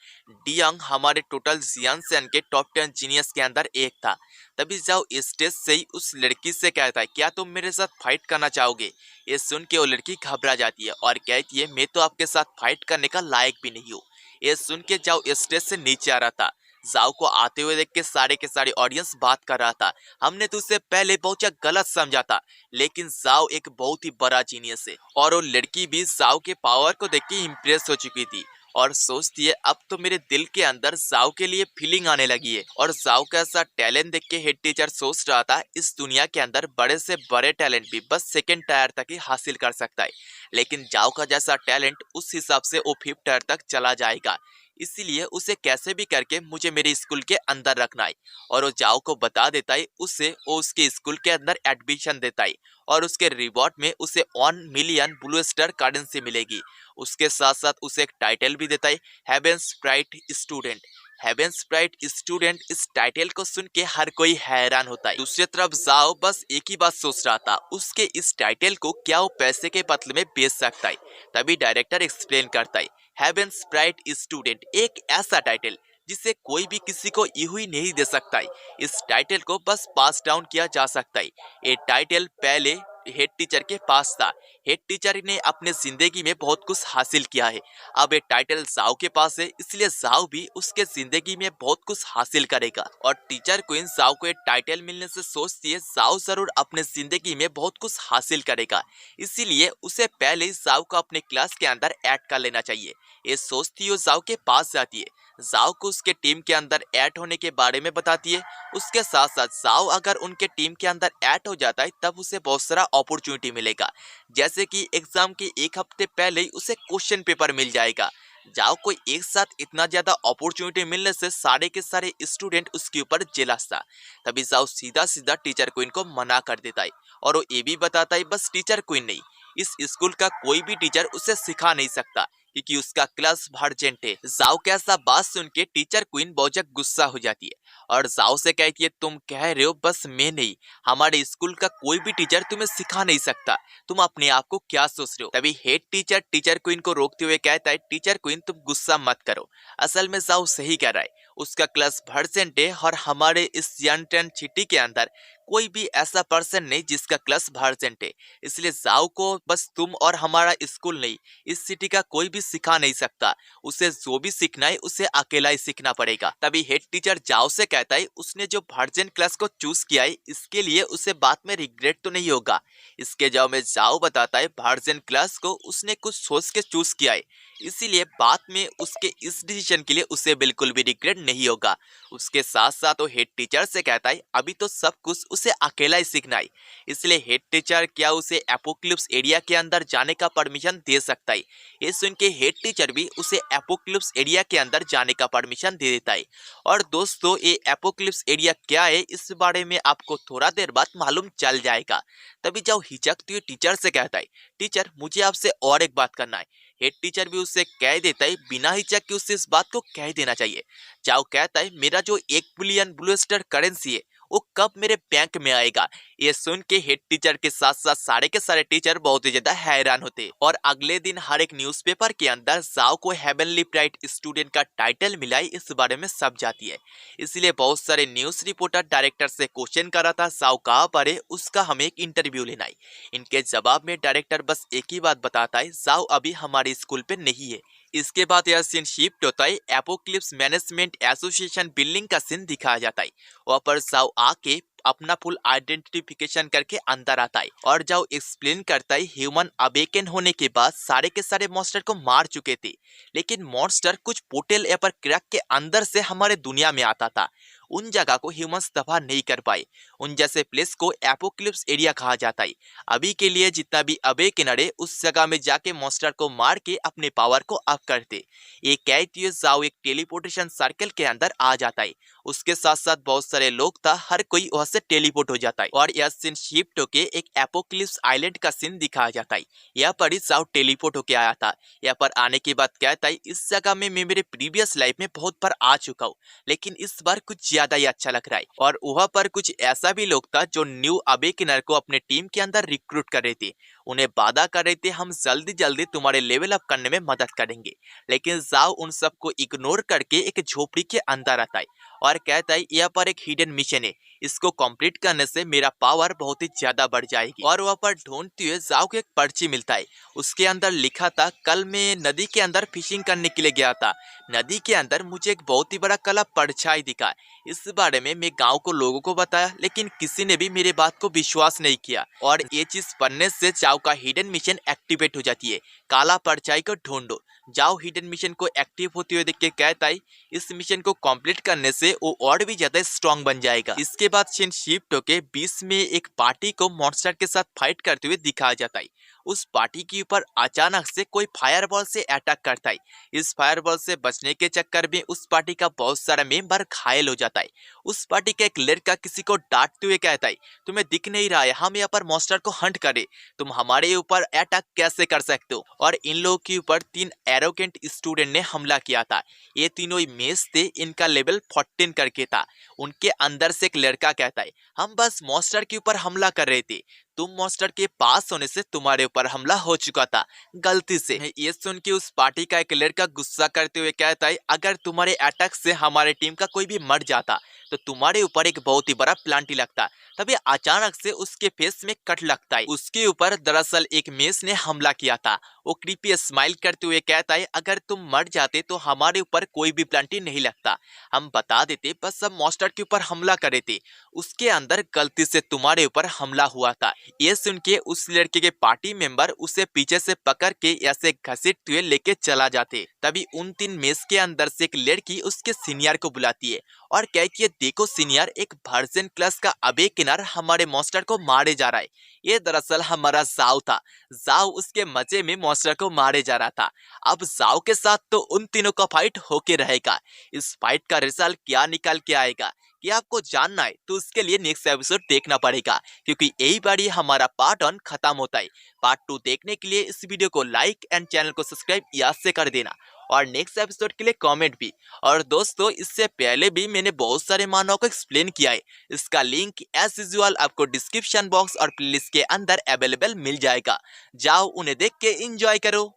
[SPEAKER 1] डियोंग हमारे टोटल जियानसेन के टॉप 10 जीनियस के अंदर एक था। तभी जाओ स्टेज से ही उस लड़की से कहता है क्या तुम मेरे साथ फाइट करना चाहोगे। ये सुन के वो लड़की घबरा जाती है और कहती है मैं तो आपके साथ फाइट करने का लायक भी नहीं हूँ। ये सुन के जाओ स्टेज से नीचे आ रहा था। जाओ को आते हुए देख के सारे के सारे ऑडियंस बात कर रहा था हमने तो उससे पहले बहुत ज्यादा गलत समझा था, लेकिन जाओ एक बहुत ही बड़ा जीनियस है। और वो लड़की भी जाओ के पावर को देख के इम्प्रेस हो चुकी थी और सोचती है अब तो मेरे दिल के अंदर जाओ के लिए फीलिंग आने लगी है। और जाओ का ऐसा टैलेंट देख के हेड टीचर सोच रहा था इस दुनिया के अंदर बड़े से बड़े टैलेंट भी बस सेकेंड टायर तक ही हासिल कर सकता है, लेकिन जाओ का जैसा टैलेंट उस हिसाब से वो 5th टायर तक चला जाएगा। इसीलिए उसे कैसे भी करके मुझे मेरे स्कूल के अंदर रखना है। और वो जाओ को बता देता है उसे वो उसके स्कूल के अंदर एडमिशन देता है और उसके रिवॉर्ड में उसे 1 मिलियन ब्लू स्टार करेंसी मिलेगी। उसके साथ साथ उसे एक टाइटल भी देता है heaven's bright student. Heaven's bright student इस टाइटल को सुन के हर कोई हैरान होता है। दूसरी तरफ जाओ बस एक ही बात सोच रहा था उसके इस टाइटल को क्या वो पैसे के बदले में बेच सकता है। तभी डायरेक्टर एक्सप्लेन करता है हेवेंस ब्राइट स्टूडेंट एक ऐसा टाइटल जिसे कोई भी किसी को यूं ही नहीं दे सकता है। इस टाइटल को बस पास डाउन किया जा सकता है। ये टाइटल पहले हेड टीचर के पास था। हेड टीचर ने अपने जिंदगी में बहुत कुछ हासिल किया है, अब ये टाइटल जाओ के पास है, इसलिए जाओ भी उसके जिंदगी में बहुत कुछ हासिल करेगा। और टीचर क्वीन जाओ को ये टाइटल मिलने से सोचती है जाओ जरूर अपने जिंदगी में बहुत कुछ हासिल करेगा, इसीलिए उसे पहले ही जाओ को अपने क्लास के अंदर ऐड कर लेना चाहिए। ये सोचती है जाओ के पास जाती है, जाओ को उसके टीम के अंदर ऐड होने के बारे में बताती है। उसके साथ साथ जाओ अगर उनके टीम के अंदर ऐड हो जाता है तब उसे बहुत सारा अपॉर्चुनिटी मिलेगा, जैसे कि एग्जाम के एक हफ्ते पहले ही उसे क्वेश्चन पेपर मिल जाएगा। जाओ को एक साथ इतना ज्यादा अपॉर्चुनिटी मिलने से सारे के सारे स्टूडेंट उसके ऊपर जेलस था। तभी जाओ सीधा सीधा टीचर क्वीन को मना कर देता है और वो ये भी बताता है बस टीचर क्वीन नहीं, इस स्कूल का कोई भी टीचर उसे सिखा नहीं सकता क्योंकि उसका क्लास वर्जेंट है। जाओ का ऐसा बात सुन के टीचर क्वीन बहुत ज्यादा गुस्सा हो जाती है और जाओ से कहती है तुम कह रहे हो बस मैं नहीं, हमारे स्कूल का कोई भी टीचर तुम्हें सिखा नहीं सकता, तुम अपने आप को क्या सोच रहे हो। तभी हेड टीचर टीचर क्वीन को रोकते हुए कहता है टीचर क्वीन तुम गुस्सा मत करो, असल में जाओ सही कह रहा है, उसका क्लास वर्जेंट है और हमारे इस यंटन सिटी के अंदर कोई भी ऐसा पर्सन नहीं जिसका क्लास वर्जेंट है, इसलिए जाओ को बस तुम और हमारा स्कूल नहीं, इस सिटी का कोई भी सिखा नहीं सकता, उसे जो भी सीखना है उसे अकेला ही सीखना पड़ेगा। तभी हेड टीचर जाओ से कहता है उसने जो वर्जिन क्लास को चूज किया है इसके लिए उसे बाद में रिग्रेट तो नहीं होगा। इसके जवाब में जाओ बताता है वर्जिन क्लास को उसने कुछ सोच के चूज किया है, इसीलिए बाद में उसके इस डिसीजन के लिए उसे बिल्कुल भी रिग्रेट नहीं होगा। उसके साथ साथ वो हेड टीचर से कहता है अभी तो सब कुछ उसे अकेला ही सीखना है, इसलिए हेड टीचर क्या उसे एपोक्लिप्स एरिया के अंदर जाने का परमिशन दे सकता है। ये सुन के हेड टीचर भी उसे एपोक्लिप्स एरिया के अंदर जाने का परमिशन दे देता है। और दोस्तों ये एपोक्लिप्स एरिया क्या है इस बारे में आपको थोड़ा देर बाद मालूम चल जाएगा। तभी जाओ हिचकते हुए टीचर से कहता है टीचर मुझे आपसे और एक बात करना है। हेड टीचर भी उससे कह देता है बिना हिचक के उससे इस बात को कह देना चाहिए। जाओ कहता है मेरा जो 1 बिलियन ब्लू स्टार करेंसी है वो कब मेरे बैंक में आएगा। ये सुन के हेड टीचर के साथ साथ सारे के सारे टीचर बहुत ही ज्यादा हैरान होते और अगले दिन हर एक न्यूज़पेपर के अंदर जाओ को हेवनली ब्राइट स्टूडेंट का टाइटल मिला है इस बारे में सब जाती है। इसलिए बहुत सारे न्यूज रिपोर्टर डायरेक्टर से क्वेश्चन कर रहा था जाओ कहाँ पर है, उसका हमें एक इंटरव्यू लेना है। इनके जवाब में डायरेक्टर बस एक ही बात बताता है जाओ अभी हमारे स्कूल पे नहीं है। इसके बाद यह सीन शिफ्ट होता है एपोक्लिप्स मैनेजमेंट एसोसिएशन बिल्डिंग का सीन दिखाया जाता है। वहाँ पर जाओ आके अपना फुल आइडेंटिफिकेशन करके अंदर आता है और जाओ एक्सप्लेन करता है ह्यूमन अवेकन होने के बाद सारे के सारे मॉन्स्टर को मार चुके थे, लेकिन मॉन्स्टर कुछ पोर्टल या पर क्रैक के अंदर से हमारे दुनिया में आता था। उन जगह को ह्यूमंस दफा नहीं कर पाए। उन जैसे प्लेस को एपोक्लिप्स एरिया कहा जाता है। अभी के लिए जितना भी अवेकेनर है उस जगह में जाके मॉन्स्टर को मार के अपने पावर को अप करते। ये कहती है जाओ एक टेलीपोर्टेशन सर्कल के अंदर आ जाता है। उसके साथ साथ बहुत सारे लोग था, हर कोई वहां से टेलीपोर्ट हो जाता है और यह सीन शिफ्ट होके एक एपोक्लिप्स आइलैंड का सीन दिखाया जाता है। यहाँ पर ही जाओ टेलीपोर्ट होके आया था। यहाँ पर आने के बाद कहता है इस जगह में मैं मेरे प्रीवियस लाइफ में बहुत बार आ चुका हूँ, लेकिन इस बार कुछ ज्यादा ही अच्छा लग रहा है। और वहां पर कुछ ऐसा भी लोग था जो न्यू अवेकेनर को अपने टीम के अंदर रिक्रूट कर रहे थे। उन्हें वादा कर रहे थे हम जल्दी जल्दी तुम्हारे लेवल अप करने में मदद करेंगे। लेकिन जाओ उन सबको इग्नोर करके एक झोपड़ी के अंदर आता है और कहता है यहाँ पर एक हिडन मिशन है, इसको कंप्लीट करने से मेरा पावर बहुत ही ज्यादा बढ़ जाएगी। और वहाँ पर ढूंढते हुए जाओ को एक पर्ची मिलता है। उसके अंदर लिखा था कल मैं नदी के अंदर फिशिंग करने के लिए गया था। नदी के अंदर मुझे एक बहुत ही बड़ा काला परछाई दिखा। इस बारे में मैं गांव को लोगों को बताया, लेकिन किसी ने भी मेरे बात को विश्वास नहीं किया। और ये चीज पढ़ने से जाओ का हिडन मिशन एक्टिवेट हो जाती है, काला परछाई को ढूंढो। जाओ हिडन मिशन को एक्टिव होते हुए देख के कहता है इस मिशन को कंप्लीट करने से वो और भी ज्यादा स्ट्रांग बन जाएगा। इसके बाद सीन शिफ्ट होके बीच में एक पार्टी को मॉन्स्टर के साथ फाइट करते हुए दिखाया जाता है। उस पार्टी के ऊपर अचानक से कोई फायरबॉल से अटैक करता है। इस फायरबॉल से बचने के चक्कर में उस पार्टी का बहुत सारा मेंबर घायल हो जाता है। उस पार्टी का एक लड़का किसी को डांटते हुए कहता है तुम्हें दिख नहीं रहा है हम यहाँ पर मॉन्स्टर को हंट करे, तुम हमारे ऊपर अटैक कैसे कर सकते हो। और इन लोगों के ऊपर 3 एरोगेंट स्टूडेंट ने हमला किया था। ये तीनों मेस थे, इनका लेवल 14 करके था। उनके अंदर से एक लड़का कहता है हम बस मॉन्स्टर के ऊपर हमला कर रहे थे, तुम मॉन्स्टर के पास होने से तुम्हारे ऊपर हमला हो चुका था गलती से। ये सुन के उस पार्टी का एक लड़का गुस्सा करते हुए कहता है अगर तुम्हारे अटैक से हमारे टीम का कोई भी मर जाता तो तुम्हारे ऊपर एक बहुत ही बड़ा प्लांटी लगता। तभी अचानक से उसके फेस में कट लगता है। उसके ऊपर दरअसल एक मेस ने हमला किया था। वो क्रीपी स्माइल करते हुए कहता है अगर तुम मर जाते तो हमारे ऊपर कोई भी प्लांटी नहीं लगता, हम बता देते बस सब मॉन्स्टर के ऊपर हमला करे थे, उसके अंदर गलती से तुम्हारे ऊपर हमला हुआ था। ये सुन के उस लड़के के पार्टी मेंबर उसे पीछे से पकड़ के ऐसे घसीटते हुए लेके चला जाते। तभी उन 3 मेस के अंदर से एक लड़की उसके सीनियर को बुलाती है और कहती है देखो सीनियर, एक वर्जन क्लास का अवेकेनर हमारे मॉन्स्टर को मारे जा रहा है। ये दरअसल हमारा जाओ था। जाओ उसके मजे में मॉन्स्टर को मारे जा रहा था। अब जाओ के साथ तो उन तीनों का फाइट होके रहेगा। इस फाइट का रिजल्ट क्या निकल के आएगा कि आपको जानना है तो उसके लिए नेक्स्ट एपिसोड देखना पड़ेगा, क्योंकि यही बारी हमारा पार्ट 1 खत्म होता है। पार्ट 2 देखने के लिए इस वीडियो को लाइक एंड चैनल को सब्सक्राइब याद से कर देना और नेक्स्ट एपिसोड के लिए कमेंट भी। और दोस्तों इससे पहले भी मैंने बहुत सारे मानव को एक्सप्लेन किया है, इसका लिंक एज यूजुअल आपको डिस्क्रिप्शन बॉक्स और प्लेलिस्ट के अंदर अवेलेबल मिल जाएगा। जाओ उन्हें देख के एंजॉय करो।